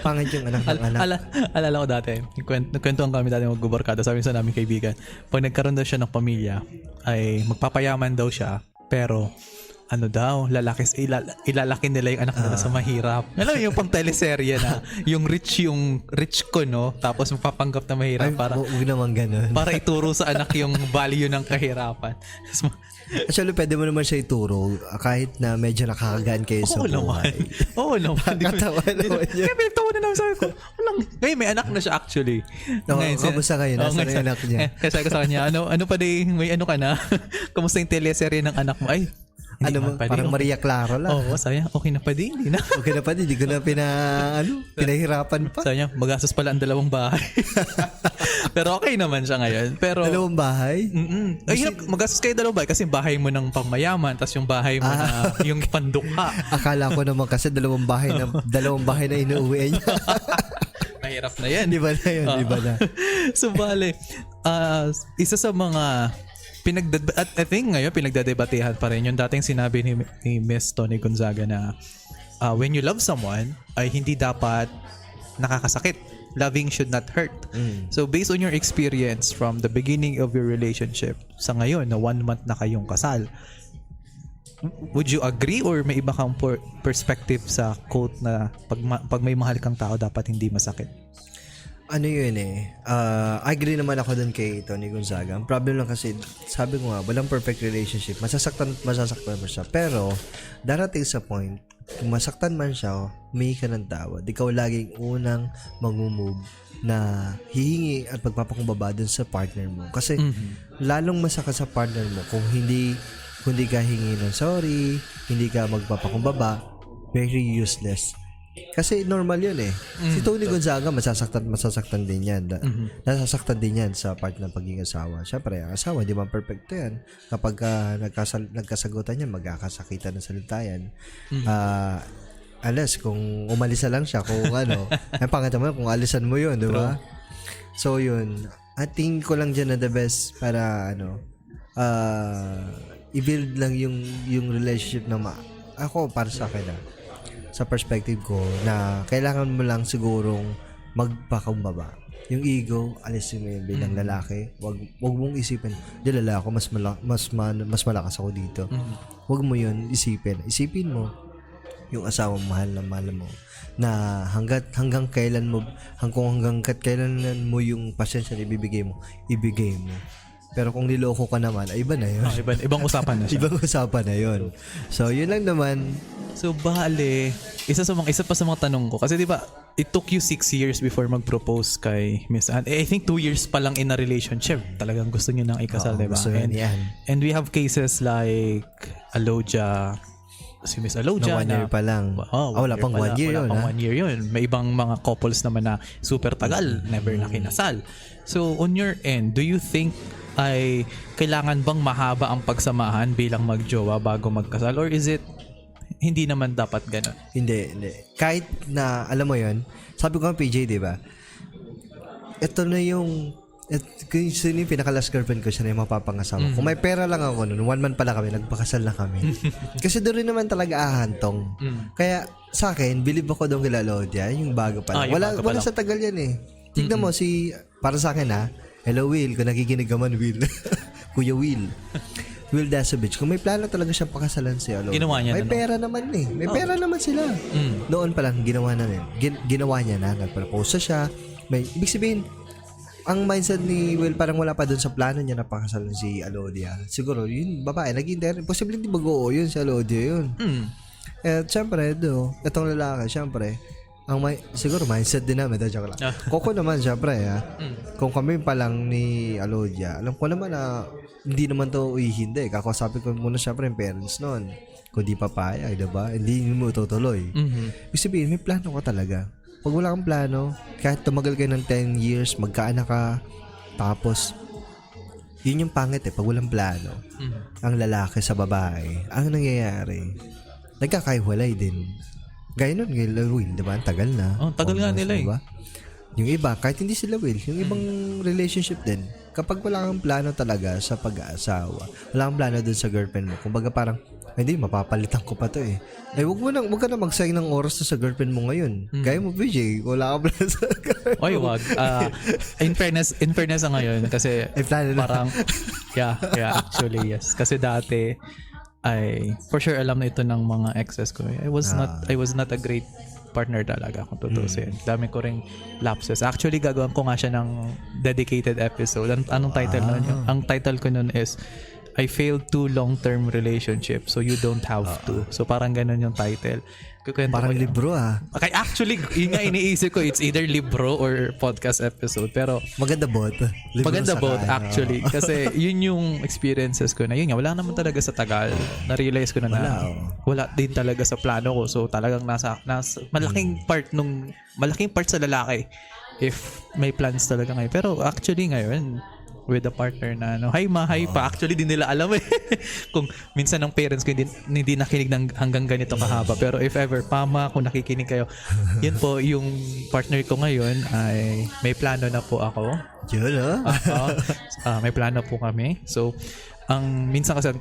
[SPEAKER 5] pangit yung anak ng anak.
[SPEAKER 3] Alala ko dati, nagkwentuhan kami dati magbubarkada. Sabi sa namin kaibigan, pag nagkaroon daw siya ng pamilya, ay magpapayaman daw siya, pero ilalaki nila yung anak nila sa mahirap. Alam mo yung pang teleserye na yung rich ko, no? Tapos magpapanggap na mahirap para
[SPEAKER 5] huwag naman ganun.
[SPEAKER 3] Para ituro sa anak yung value ng kahirapan.
[SPEAKER 5] Actually, pwede mo naman siya ituro kahit na medyo nakakagaan kayo sa buhay.
[SPEAKER 3] Oo naman.
[SPEAKER 5] Katawa naman yun.
[SPEAKER 3] Kaya pinagtawa na namin, sabi ko, ngayon may anak na siya actually.
[SPEAKER 5] Kamusta kayo? Nasa na yung anak niya?
[SPEAKER 3] Kasi ko sa kanya, ano pa din, may ano ka na? Kamusta yung teleserye ng anak mo? Ay,
[SPEAKER 5] Ano mo, parang Maria Clara lang.
[SPEAKER 3] Oo, sayang. Okay na pa din. Hindi na.
[SPEAKER 5] Okay na pa, hindi ko na pinahirapan pa.
[SPEAKER 3] Sayang, magastos pala ang 2 bahay. Pero okay naman siya ngayon. Pero
[SPEAKER 5] 2 bahay?
[SPEAKER 3] Ay, magastos kayo 2 bahay kasi bahay mo ng pangmayaman tapos yung bahay mo na yung pandukha.
[SPEAKER 5] Akala ko naman kasi 2 bahay na inuuwi niya.
[SPEAKER 3] Mahirap na yan.
[SPEAKER 5] Di ba na yun? Di ba na?
[SPEAKER 3] So, bale, isa sa mga at I think ngayon pinagdadebatehan pa rin yung dating sinabi ni Miss Tony Gonzaga na when you love someone ay hindi dapat nakakasakit. Loving should not hurt. So based on your experience from the beginning of your relationship sa ngayon na 1 month na kayong kasal, would you agree or may iba kang perspective sa quote na pag may mahal kang tao dapat hindi masakit?
[SPEAKER 5] Ano yun agree naman ako dun kay Tony Gonzaga. Ang problem lang kasi, sabi ko nga, walang perfect relationship. Masasaktan mo siya. Pero, darating sa point, kung masaktan man siya, humingi ka ng tawad. Ikaw laging unang mag-move na hihingi at magpapakumbaba dun sa partner mo. Kasi, lalong masakit sa partner mo kung hindi ka hingi ng sorry, hindi ka magpapakumbaba, very useless. Kasi normal yun Si Tony Gonzaga masasaktan din yan. Nasasaktan din yan sa part ng pagiging asawa. Siyempre, ang asawa, di ba perfecto yan. Kapag nagkasagutan yan, magkakasakitan ng salita yan. Unless, kung umalis na lang siya, kung ang pangat naman, kung alisan mo yun, di ba? So, yun. I think ko lang dyan na the best para, i-build lang yung relationship na ako, para sa akin sa perspective ko na kailangan mo lang sigurong magpakumbaba. Yung ego, alisin mo yun bilang lalaki. Wag mong isipin, di lalaki ako, mas malakas ako dito. Wag mo yun isipin. Isipin mo yung asawa mahal mo na hanggang kailan mo yung pasensya na ibigay mo. Pero kung niloko ka naman, ay iba na yun.
[SPEAKER 3] Ibang usapan na siya.
[SPEAKER 5] Ibang usapan na yun. So, yun lang naman.
[SPEAKER 3] So, bale, isa pa sa mga tanong ko. Kasi diba, it took you 6 years before mag-propose kay Miss Anne. I think 2 years pa lang in a relationship. Talagang gusto niyo nang ikasal, diba?
[SPEAKER 5] Gusto yan.
[SPEAKER 3] And we have cases like Alodia, si Miss Alodia
[SPEAKER 5] na 1 year pa lang. Wala pang 1 year yun.
[SPEAKER 3] Wala pang 1 year yun. May ibang mga couples naman na super tagal, never na kinasal. So, on your end, do you think ay kailangan bang mahaba ang pagsamahan bilang magjowa bago magkasal? Or is it hindi naman dapat gano'n?
[SPEAKER 5] Hindi. Kahit na, alam mo yun, sabi ko nga PJ, di ba? Ito na yung pinaka-last girlfriend ko, siya na yung mapapangasawa. Kung may pera lang ako noon, 1 month pala kami, nagpakasal na kami. Kasi doon rin naman talaga ahantong. Kaya sa akin, believe ako doon kila Lodia, yung bago pa lang. Wala sa tagal yan Tignan mo, para sa akin hello Will, kung nakikinig ka man Will. Kuya Will. Will Dasovich, kung may plano talaga siyang pakasalan si Alodia.
[SPEAKER 3] Ginawa niya
[SPEAKER 5] may pera naman May pera naman sila. Noon pa lang, ginawa niya na. Nagpropose siya. Ibig sabihin, ang mindset ni Will parang wala pa dun sa plano niya na pakasalan si Alodia. Siguro, yun, babae, posible hindi mag-oo yun si Alodia yun. Siyempre, itong lalaki, siyempre, siguro mindset din namin, joke lang. Koko naman, siyempre, kung kami pa lang ni Alodia, alam ko naman na hindi naman to hindi. Kakausapin ko muna siyempre yung parents noon. Kung di papayag, diba? Hindi mo tutuloy. Ibig sabihin, may plano ka talaga. Pag wala kang plano, kahit tumagal kayo ng 10 years, magkaanak ka, tapos, yun yung pangit pag walang plano. Ang lalaki sa babae, ang nangyayari, nagkakaiwalay din. Gaya nun, Will, diba? Ang tagal na.
[SPEAKER 3] Tagal nga nila
[SPEAKER 5] diba? Yung iba, kahit hindi sila Will, yung ibang relationship din, kapag wala kang plano talaga sa pag-aasawa, wala kang plano dun sa girlfriend mo, kumbaga parang, hindi, mapapalitan ko pa to wag ka na magsayang ng oras sa girlfriend mo ngayon. Gaya mo, BJ, wala ka plano sa girlfriend mo.
[SPEAKER 3] Oy, wag. In fairness ngayon, kasi parang, yeah, actually, yes. Kasi dati, for sure alam na ito ng mga exes ko. I was not a great partner talaga kung tutusin. Dami ko ring lapses. Actually, gagawin ko nga siya ng dedicated episode. Anong title nun? Ang title ko nun is I failed 2 long-term relationships, so you don't have to. So parang ganun yung title. Kukwento
[SPEAKER 5] Parang
[SPEAKER 3] ko yun.
[SPEAKER 5] libro
[SPEAKER 3] Okay, actually, yun nga iniisip ko, it's either libro or podcast episode. Pero
[SPEAKER 5] Maganda both. Libro
[SPEAKER 3] maganda
[SPEAKER 5] sa
[SPEAKER 3] both
[SPEAKER 5] kain,
[SPEAKER 3] actually. Kasi yun yung experiences ko na yun nga, wala naman talaga sa Tagal. Na-realize ko na wala din talaga sa plano ko. So talagang nasa malaking part sa lalaki if may plans talaga ngayon. Pero actually ngayon, with a partner na hi pa. Actually, di nila alam kung minsan ng parents ko hindi nakinig ng hanggang ganito kahaba. Pero if ever, Pama, kung nakikinig kayo, yun po, yung partner ko ngayon ay may plano na po ako.
[SPEAKER 5] Yun,
[SPEAKER 3] May plano po kami. So, minsan kasi,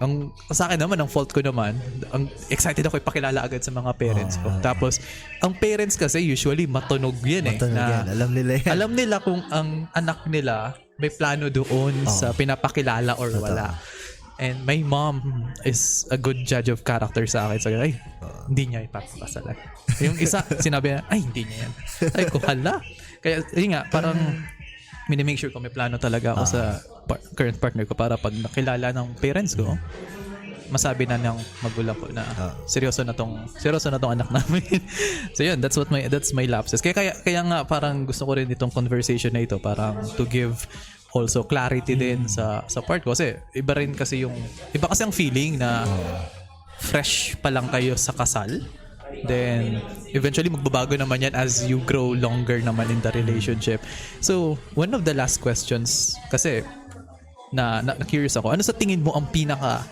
[SPEAKER 3] sa akin naman, ang fault ko naman, ang excited ako ipakilala agad sa mga parents ko. Tapos, ang parents kasi usually matunog yan
[SPEAKER 5] yan. Alam nila yan.
[SPEAKER 3] Alam nila kung ang anak nila may plano doon sa pinapakilala or wala. And my mom is a good judge of character sa akin. So, hindi niya ipapakasalan. Yung isa, sinabi niya, hindi niya yan. Ay, ko, hala. Kaya, yun nga, parang minimake sure ko may plano talaga ako sa current partner ko para pag nakilala ng parents ko, masabi na ng magulang ko na seryoso na tong anak namin. So yun, that's my lapses. Kaya nga parang gusto ko rin itong conversation na ito, parang to give also clarity din sa part ko kasi iba kasi ang feeling na fresh pa lang kayo sa kasal. Then eventually magbabago naman yan as you grow longer naman in the relationship. So one of the last questions kasi na curious ako, ano sa tingin mo ang pinaka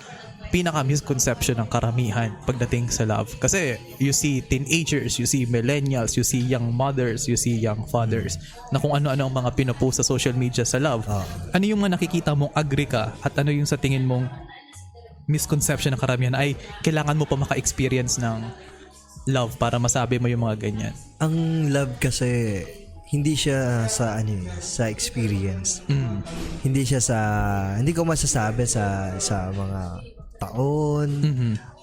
[SPEAKER 3] misconception ng karamihan pagdating sa love? Kasi you see teenagers, you see millennials, you see young mothers, you see young fathers na kung ano-ano ang mga pinopost sa social media sa love. Ano yung mga nakikita mong agree ka at ano yung sa tingin mong misconception ng karamihan ay kailangan mo pa maka-experience ng love para masabi mo yung mga ganyan?
[SPEAKER 5] Ang love kasi hindi siya sa experience. Hindi ko masasabi sa mga taon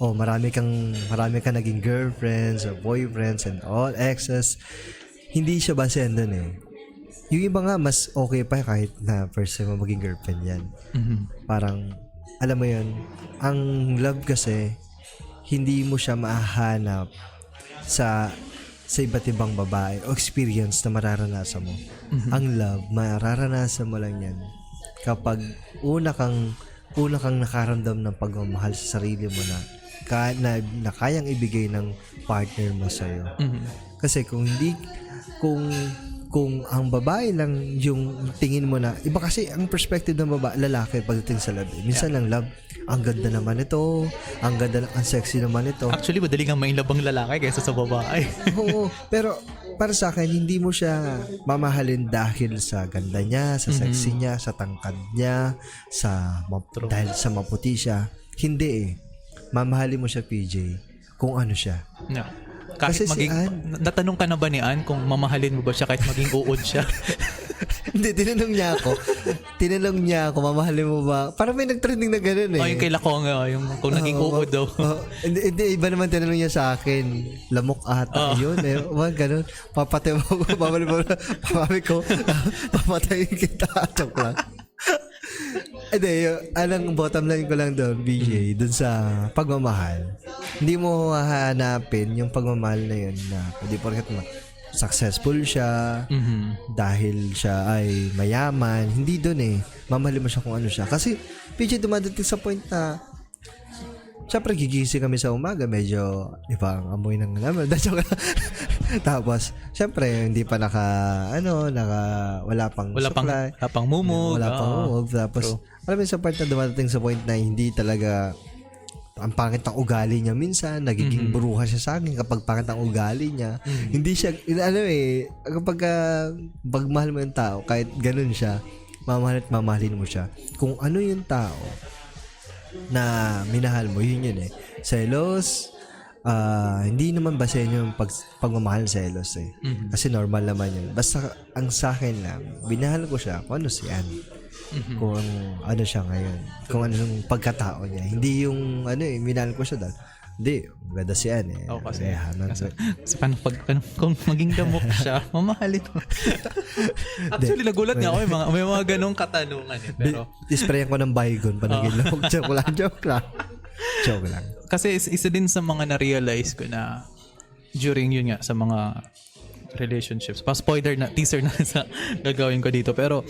[SPEAKER 5] o marami kang naging girlfriends or boyfriends and all exes. Hindi siya basehan doon Yung iba nga mas okay pa kahit na first time mo maging girlfriend yan. Parang alam mo yun, ang love kasi hindi mo siya mahahanap sa iba't ibang babae o experience na mararanasan mo. Ang love, mararanasan mo lang yan kapag una kang nakaramdam ng pagmamahal sa sarili mo na kayang ibigay ng partner mo sa'yo. Kasi kung ang babae lang yung tingin mo na, iba kasi ang perspective ng lalaki pagdating sa love. Minsan lang love, ang ganda naman ito, ang sexy naman ito.
[SPEAKER 3] Actually, madali nga mainlabang lalaki kaysa sa babae.
[SPEAKER 5] Oo, pero para sa akin, hindi mo siya mamahalin dahil sa ganda niya, sa sexy niya, sa tangkad niya, dahil sa maputi siya. Hindi Mamahalin mo siya, PJ, kung ano siya.
[SPEAKER 3] No. Kahit
[SPEAKER 5] kasi
[SPEAKER 3] natanong ka na ba ni Ann kung mamahalin mo ba siya kahit maging uod siya?
[SPEAKER 5] Hindi, tinanong niya ako, mamahalin mo ba? Parang may nag-trending na gano'n
[SPEAKER 3] yung kay Lakong, yung kung naging uod daw.
[SPEAKER 5] Hindi, iba naman tinanong niya sa akin. Lamok ata yun Wag gano'n. Papatay mo, papatayin kita. Joke lang. Hindi, alang bottom line ko lang doon, BJ, doon sa pagmamahal. Hindi mo hahanapin yung pagmamahal na yun na hindi porket successful siya, dahil siya ay mayaman. Hindi doon mamahalin mo siya kung ano siya. Kasi, PJ, dumadating sa point na syempre, gigising kami sa umaga, medyo ibang amoy ng naman. Tapos, syempre, hindi pa wala pang supply.
[SPEAKER 3] Wala pang mumog.
[SPEAKER 5] Tapos, alam mo sa part na dumadating sa point na hindi talaga ang pangit ang ugali niya minsan, nagiging bruha siya sa akin kapag pangit ang ugali niya. Hindi siya, kapag pagmahal mo yung tao, kahit ganun siya, mamahalin mo siya. Kung ano yung tao na minahal mo, yun selos, hindi naman basehan yung pagmamahal selos kasi normal naman yun. Basta ang sa akin lang, binahal ko siya kung ano si Ann, kung ano siya ngayon, kung ano yung pagkatao niya, hindi yung minahal ko siya dahil Hindi, maganda si Ann eh.
[SPEAKER 3] Oo, kasi,
[SPEAKER 5] Rehanan.
[SPEAKER 3] kasi kung maging damok siya, mamahal ito. Actually, nagulat nga ako, may mga ganong katanungan eh. Pero,
[SPEAKER 5] Disprayan ko ng Baygon pa naging lamok. Joke lang.
[SPEAKER 3] kasi isa din sa mga na-realize ko na during yun nga, sa mga relationships. Pa-spoiler na, teaser na sa gagawin ko dito. Pero,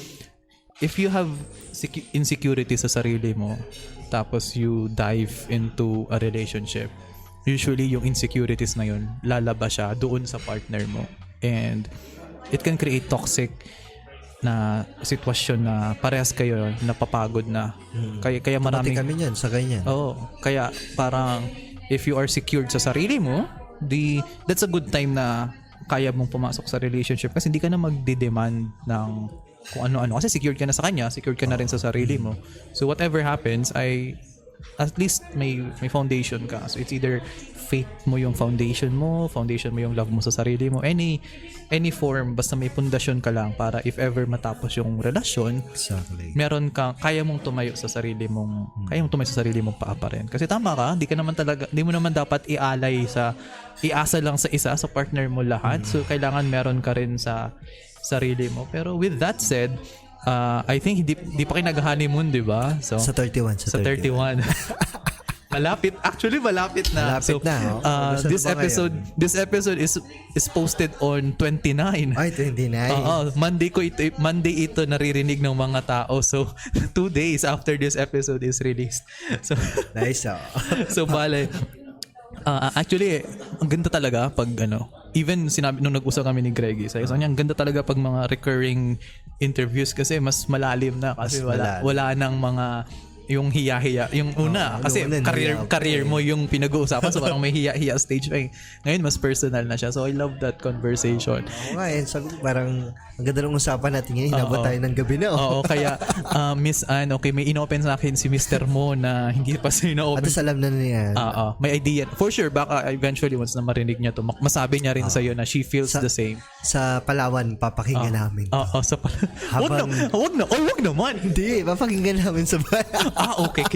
[SPEAKER 3] if you have insecurity sa sarili mo, tapos you dive into a relationship, usually yung insecurities na yun, lalabas siya doon sa partner mo. And it can create toxic na sitwasyon na parehas kayo napapagod na. Kaya maraming...
[SPEAKER 5] Pati kami niyan, sa ganyan.
[SPEAKER 3] Oo. Kaya parang if you are secured sa sarili mo, that's a good time na kaya mong pumasok sa relationship kasi hindi ka na magde-demand ng kung ano-ano. Kasi secured ka na sa kanya, secured ka na rin sa sarili mo. So whatever happens, at least may foundation ka. So it's either faith mo yung foundation mo yung love mo sa sarili mo. Any form, basta may pundasyon ka lang para if ever matapos yung relasyon,
[SPEAKER 5] Exactly.
[SPEAKER 3] meron kang, kaya mong tumayo sa sarili mong paa pa rin. Kasi tama ka, hindi mo naman dapat iasa lang sa isa, sa partner mo lahat. So, kailangan meron ka rin sa sarili mo. Pero with that said, I think hindi pa kayo nag-honeymoon, di ba? So,
[SPEAKER 5] Sa 31.
[SPEAKER 3] sa 31. Malapit na.
[SPEAKER 5] Malapit na, oh.
[SPEAKER 3] This episode is posted on 29.
[SPEAKER 5] Ay, 29.
[SPEAKER 3] Oo, Monday ito naririnig ng mga tao. So 2 days after this episode is released. So
[SPEAKER 5] Nice, oh.
[SPEAKER 3] so bale. Actually, ang ganda talaga pag even sinabi nung nag-usap kami ni Greggy, sabi niya, ang ganda talaga pag mga recurring interviews kasi mas malalim na kasi wala nang mga yung hiya-hiya. Yung una, kasi career mo yung pinag-uusapan. So parang may hiya-hiya stage pa eh. Ngayon, mas personal na siya. So I love that conversation.
[SPEAKER 5] Oo nga, sabi ko parang ang ganda ng usapan natin ngayon. Hinabot tayo ng gabi na.
[SPEAKER 3] Oo, kaya Miss Ann, okay, may inopen sa akin si Mr. Mo na hindi pa siya inopen.
[SPEAKER 5] At alam na niya.
[SPEAKER 3] May idea. For sure, baka eventually once na marinig niya to, masabi niya rin sa'yo na she feels the same.
[SPEAKER 5] Sa Palawan, papakinggan namin.
[SPEAKER 3] Oo, sa Palawan. Wag naman.
[SPEAKER 5] Hindi, papakinggan namin sa bayan.
[SPEAKER 3] Okay.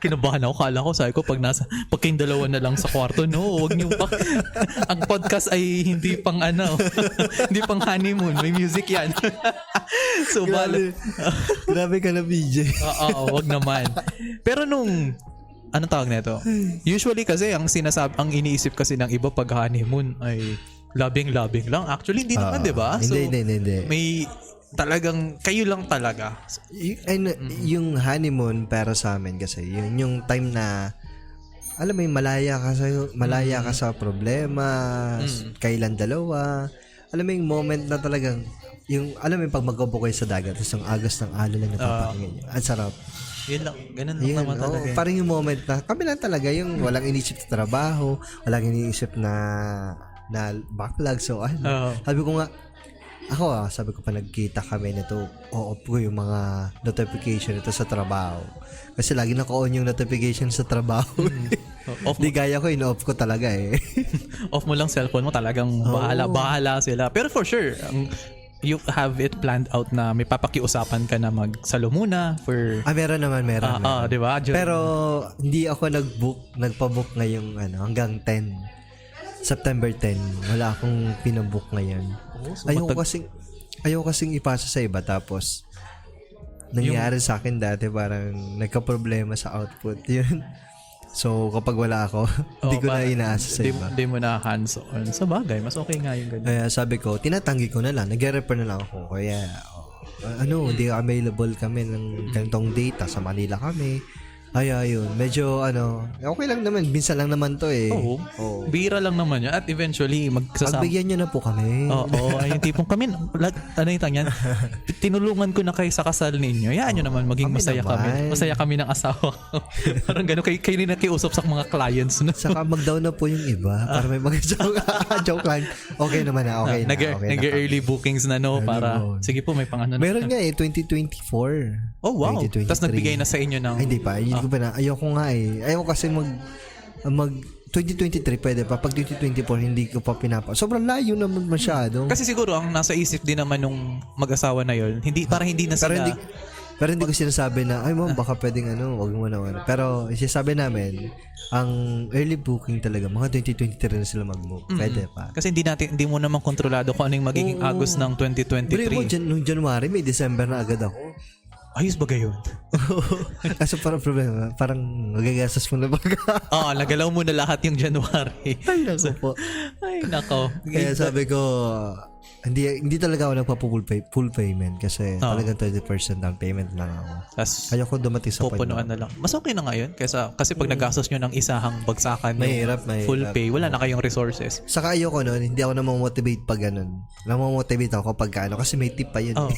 [SPEAKER 3] Kinabahan ako. Kala ko, sabi ko, pag kayong dalawa na lang sa kwarto, no, wag niyo pa. Ang podcast ay hindi pang hindi pang honeymoon. May music yan. So,
[SPEAKER 5] Grabe ka na, BJ.
[SPEAKER 3] Oo, wag naman. Pero anong tawag na ito? Usually kasi, ang iniisip kasi ng iba pag honeymoon ay labing-labing lang. Actually, hindi naman, di ba? So,
[SPEAKER 5] hindi.
[SPEAKER 3] May talagang kayo lang talaga.
[SPEAKER 5] Yung honeymoon para sa amin kasi yun yung time na alam mo yung malaya ka sa problema, kailan dalawa. Alam mo yung moment na talagang yung alam mo yung pag mag-upo kayo sa dagat tapos ang agos ng alon lang napapakinggan niyo. Ang sarap.
[SPEAKER 3] Yun lang. Ganun lang naman talaga.
[SPEAKER 5] Parang yung moment na kami lang talaga yung walang iniisip sa trabaho, walang iniisip na backlog. So sabi ko nga sabi ko pa nagkita kami nito, off ko yung mga notification ito sa trabaho. Kasi lagi naka-on yung notification sa trabaho. Di gaya ko, in-off ko talaga eh.
[SPEAKER 3] Off mo lang cellphone mo, talagang bahala sila. Pero for sure, you have it planned out na may papakiusapan ka na magsalo muna for...
[SPEAKER 5] Meron naman.
[SPEAKER 3] Di ba?
[SPEAKER 5] Pero hindi ako nagpa-book ngayong hanggang 10. September 10. Wala akong pinabook ngayon. Ayaw kasing ipasa sa iba tapos nangyari sa akin dati parang nagka-problema sa output yun. So kapag wala ako hindi ko na inaasa sa iba.
[SPEAKER 3] Hindi mo na hands-on. Sa bagay, mas okay nga yung ganyan.
[SPEAKER 5] Kaya sabi ko, tinatanggi ko na lang. Nag-refer na lang ako. Kaya hindi available kami ng ganitong data. Sa Manila kami. Ayun. Medyo okay lang naman. Minsan lang naman to eh.
[SPEAKER 3] Oo. Bira lang naman yan. At eventually, magsasama.
[SPEAKER 5] Pagbigyan nyo na po kami.
[SPEAKER 3] Oo. Yung tipong kami, yung tanyan, tinulungan ko na kayo sa kasal ninyo. Yan nyo naman, maging masaya kami. Masaya kami ng asawa ko. Parang gano'n, kayo rin nakiusap sa mga clients. No?
[SPEAKER 5] Saka mag-down na po yung iba. Para may mga joke lang. Okay naman na. Okay na.
[SPEAKER 3] Nag-early bookings na para, sige po, may pangano na.
[SPEAKER 5] Meron nga 2024.
[SPEAKER 3] Oh, wow. Tapos nagbigay na sa inyo ng...
[SPEAKER 5] Hindi pa. Ayoko nga eh. Ayoko kasi mag 2023 pwede pa. Pag 2024 hindi ko pa sobrang layo naman masyado.
[SPEAKER 3] Kasi siguro ang nasa isip din naman nung mag-asawa na yon, hindi na sila
[SPEAKER 5] Pero hindi ko sinasabi na, ay ma'am, baka pwedeng wag mo na. Pero sinasabi namin, ang early booking talaga, mga 2023 na sila mag-move. Pwede pa.
[SPEAKER 3] Kasi hindi mo naman kontrolado kung ano yung magiging Agos ng
[SPEAKER 5] Bro mo,
[SPEAKER 3] 2023.
[SPEAKER 5] nung January, may December na agad ako.
[SPEAKER 3] Ayos ba gayon?
[SPEAKER 5] Kaso parang problema, parang magagasas mo na baga.
[SPEAKER 3] Oo, nagalaw mo na lahat yung January.
[SPEAKER 5] Ay, nako po.
[SPEAKER 3] Ay, nako.
[SPEAKER 5] Kaya sabi ko, hindi talaga ako full payment kasi talagang 30% down payment lang ako.
[SPEAKER 3] Tapos,
[SPEAKER 5] Ayoko dumating sa
[SPEAKER 3] pupunuan na lang. Mas okay na ngayon kasi pag nagastos nyo ng isahang bagsakan
[SPEAKER 5] Mahirap.
[SPEAKER 3] full pay, wala na kayong resources.
[SPEAKER 5] Saka ayoko nun, hindi ako namomotivate pag ganun. Namomotivate ako kapag kasi may tip pa yun.
[SPEAKER 3] Oh,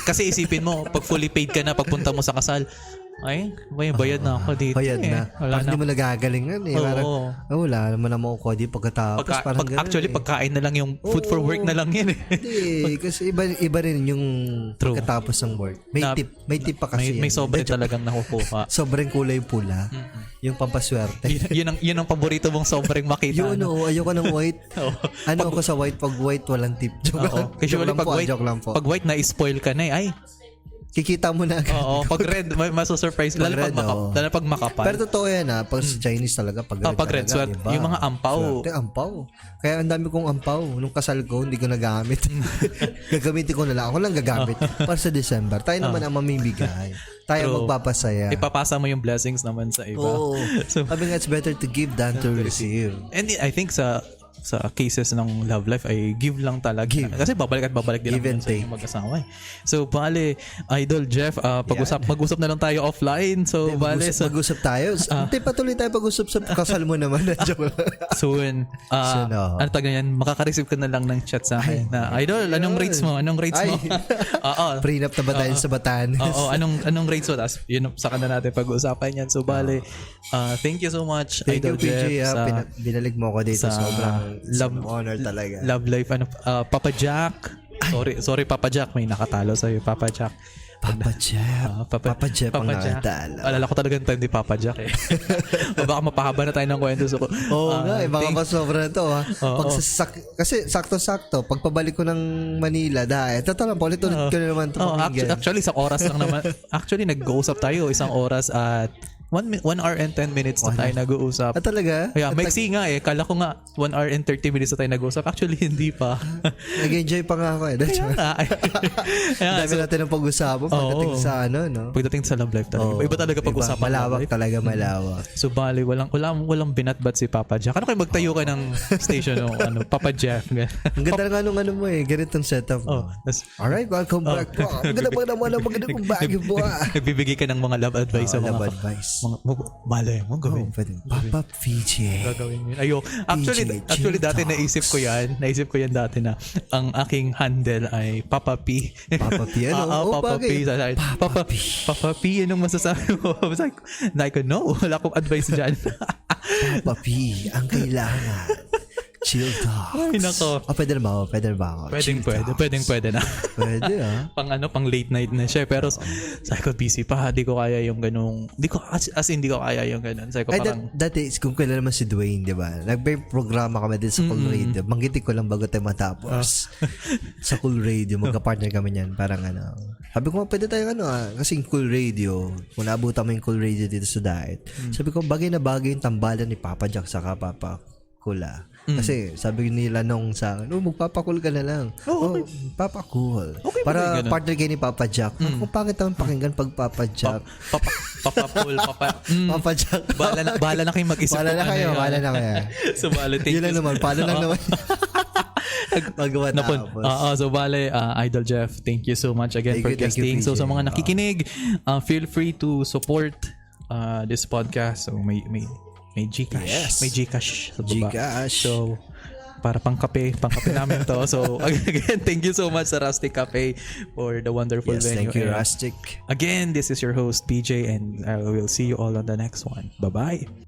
[SPEAKER 3] kasi isipin mo, pag fully paid ka na pagpunta mo sa kasal, ay, bayad na ako dito.
[SPEAKER 5] Bayad na.
[SPEAKER 3] Wala
[SPEAKER 5] Parang hindi mo nagagalingan eh.
[SPEAKER 3] Oo.
[SPEAKER 5] Parang, wala naman na makukuha di pagkatapos. Parang ganun
[SPEAKER 3] actually,
[SPEAKER 5] eh.
[SPEAKER 3] pagkain na lang yung food for work na lang yun eh.
[SPEAKER 5] Hindi, kasi iba rin yung
[SPEAKER 3] True.
[SPEAKER 5] pagkatapos ng work. May tip pa kasi
[SPEAKER 3] May
[SPEAKER 5] yan.
[SPEAKER 3] sobre talagang nakukuha.
[SPEAKER 5] Sobrang kulay pula. Yung pampaswerte.
[SPEAKER 3] yun ang paborito mong sobrang makita.
[SPEAKER 5] Yun, ayoko ng white.
[SPEAKER 3] Oo.
[SPEAKER 5] Ako sa white, pag white walang tip. Joke lang.
[SPEAKER 3] Kasi
[SPEAKER 5] Joke lang po, joke lang po.
[SPEAKER 3] pag white na spoil ka na eh. Ay,
[SPEAKER 5] Kikita mo na agad.
[SPEAKER 3] oo, pag red, maso-surprise.
[SPEAKER 5] Pag
[SPEAKER 3] Lalo
[SPEAKER 5] red, oo.
[SPEAKER 3] pag makapal.
[SPEAKER 5] Pero totoo yan pag sa Chinese talaga, pag red
[SPEAKER 3] pag red,
[SPEAKER 5] talaga,
[SPEAKER 3] swerte. Yung mga ampaw.
[SPEAKER 5] Swerte, ampaw. Kaya ang dami kong ampaw. Nung kasal ko, hindi ko nagamit. Gagamitin ko na lang. Ako lang gagamit. Para sa December. Tayo naman ang mamimigay. Tayo
[SPEAKER 3] True.
[SPEAKER 5] magpapasaya.
[SPEAKER 3] Ipapasa mo yung blessings naman sa iba.
[SPEAKER 5] Oo.
[SPEAKER 3] So,
[SPEAKER 5] Sabi nga, it's better to give than to receive.
[SPEAKER 3] and I think sa cases ng love life ay give lang talaga. Kasi babalik din
[SPEAKER 5] Give and
[SPEAKER 3] naman sa
[SPEAKER 5] take.
[SPEAKER 3] inyong mag-asawa eh. So, bale, Idol Jeff, mag-usap na lang tayo offline. So, bale,
[SPEAKER 5] Mag-usap tayo. Hindi, patuloy tayo pag-usap sa kasal mo naman. Joke lang.
[SPEAKER 3] soon,
[SPEAKER 5] Soon, oo.
[SPEAKER 3] ano tawag na yan, makaka-receive ka na lang ng chat sa akin na, Idol, anong rates mo? Anong rates mo? Oo.
[SPEAKER 5] Prenup na ba tayo sa Batanes?
[SPEAKER 3] Oo, anong rates mo? Tapos, yun, saka na natin pag-uusapan yan. So, bale, thank you so much,
[SPEAKER 5] Thank
[SPEAKER 3] Idol
[SPEAKER 5] you, PJ.
[SPEAKER 3] Jeff, sa
[SPEAKER 5] Binalig mo ako dito.
[SPEAKER 3] sa
[SPEAKER 5] Sobrang
[SPEAKER 3] love-
[SPEAKER 5] honor talaga.
[SPEAKER 3] Love life, Papa Jack. Sorry, Papa Jack. May nakatalo sa'yo, Papa Jack.
[SPEAKER 5] Papa Jeff. Papa Jeff ang
[SPEAKER 3] Jack.
[SPEAKER 5] nakatalo.
[SPEAKER 3] Alala ko talaga tayo ni Papa Jack eh. O baka mapahaba na tayo ng kwento. So,
[SPEAKER 5] Oo nga, baka masobra na to ha.
[SPEAKER 3] Oo.
[SPEAKER 5] Kasi sakto-sakto, pagpabalik ko ng Manila, ito lang, ulit-ulit ko na naman ito pakinggan.
[SPEAKER 3] actually, isang oras lang naman. Actually, nag-uusap tayo isang oras at 1 hour and 10 minutes na tayo nag-uusap.
[SPEAKER 5] Talaga?
[SPEAKER 3] Kaya, maiksi nga eh. Kala ko nga 1 hour and 30 minutes na tayo nag-uusap. Actually, hindi pa.
[SPEAKER 5] Nag-enjoy pa nga ako eh.
[SPEAKER 3] Kaya,
[SPEAKER 5] Dami natin ang pag-usapan pagdating sa no?
[SPEAKER 3] Pagdating sa love life talaga. Iba talaga pag-usapan.
[SPEAKER 5] Malawak talaga, malawak.
[SPEAKER 3] So bali, walang binatbat si Papa Jack. Ano kayo magtayo ka ng station ng Papa Jack?
[SPEAKER 5] Ang ganda nga nung mo eh, ganitong setup mo. Alright, welcome back po. Ang ganda pa naman ang maganda kong bagay po
[SPEAKER 3] Nagbibigay ka ng mga love advice sa mga
[SPEAKER 5] love advice.
[SPEAKER 3] Malay mo gawin.
[SPEAKER 5] Pwede. Papa PJ.
[SPEAKER 3] Gagawin yun. Actually dati naisip ko yan dati na ang aking handle ay Papa P.
[SPEAKER 5] Papa P, ano?
[SPEAKER 3] Papa P. Papa P, anong masasabi mo? Sabi ko, no, wala akong advice dyan.
[SPEAKER 5] Papa P, ang kailangan. Chill talks.
[SPEAKER 3] Ay, nako.
[SPEAKER 5] Pwede na ba ako?
[SPEAKER 3] Pwede na.
[SPEAKER 5] Pwede
[SPEAKER 3] pang late night na siya. Pero sabi ko, busy pa. Di ko kaya yung ganung, di ko kaya yung ganun. Sabi ko parang,
[SPEAKER 5] dati, kung kailan naman si Dwayne, di ba? Nagbe-programa kami din sa Cool Radio. Manggitin ko lang bago tayo matapos. Sa Cool Radio, magka-partner kami niyan. Parang sabi ko, pwede tayo kasi Cool Radio, kung naabutan mo yung Cool Radio dito sa Diet. Sabi ko, bagay na bagay yung tambalan ni Papa Jack saka Papa Kula. Kasi sabi nila nung sa akin, magpapakul ka na lang.
[SPEAKER 3] Okay.
[SPEAKER 5] Papakul.
[SPEAKER 3] Okay,
[SPEAKER 5] para
[SPEAKER 3] ganun.
[SPEAKER 5] partner kayo ni Papa Jack. Kung pangit naman pakinggan pag Papa Jack.
[SPEAKER 3] Papa
[SPEAKER 5] Papa Jack.
[SPEAKER 3] Bahala na kayo mag-isip.
[SPEAKER 5] Bahala na kayo.
[SPEAKER 3] So, bale, thank
[SPEAKER 5] Yun lang
[SPEAKER 3] you.
[SPEAKER 5] naman. Paano lang naman. Magawa tapos.
[SPEAKER 3] So, bale, Idol Jeff, thank you so much again for guesting. So, sa mga nakikinig, feel free to support this podcast. So, may Gcash.
[SPEAKER 5] Yes.
[SPEAKER 3] May Gcash sa baba.
[SPEAKER 5] Gcash.
[SPEAKER 3] So, para pangkape namin to. So, again, thank you so much sa Rustic Cafe for the wonderful venue.
[SPEAKER 5] Thank you,
[SPEAKER 3] And
[SPEAKER 5] Rustic.
[SPEAKER 3] again, this is your host, PJ, and I will see you all on the next one. Bye-bye.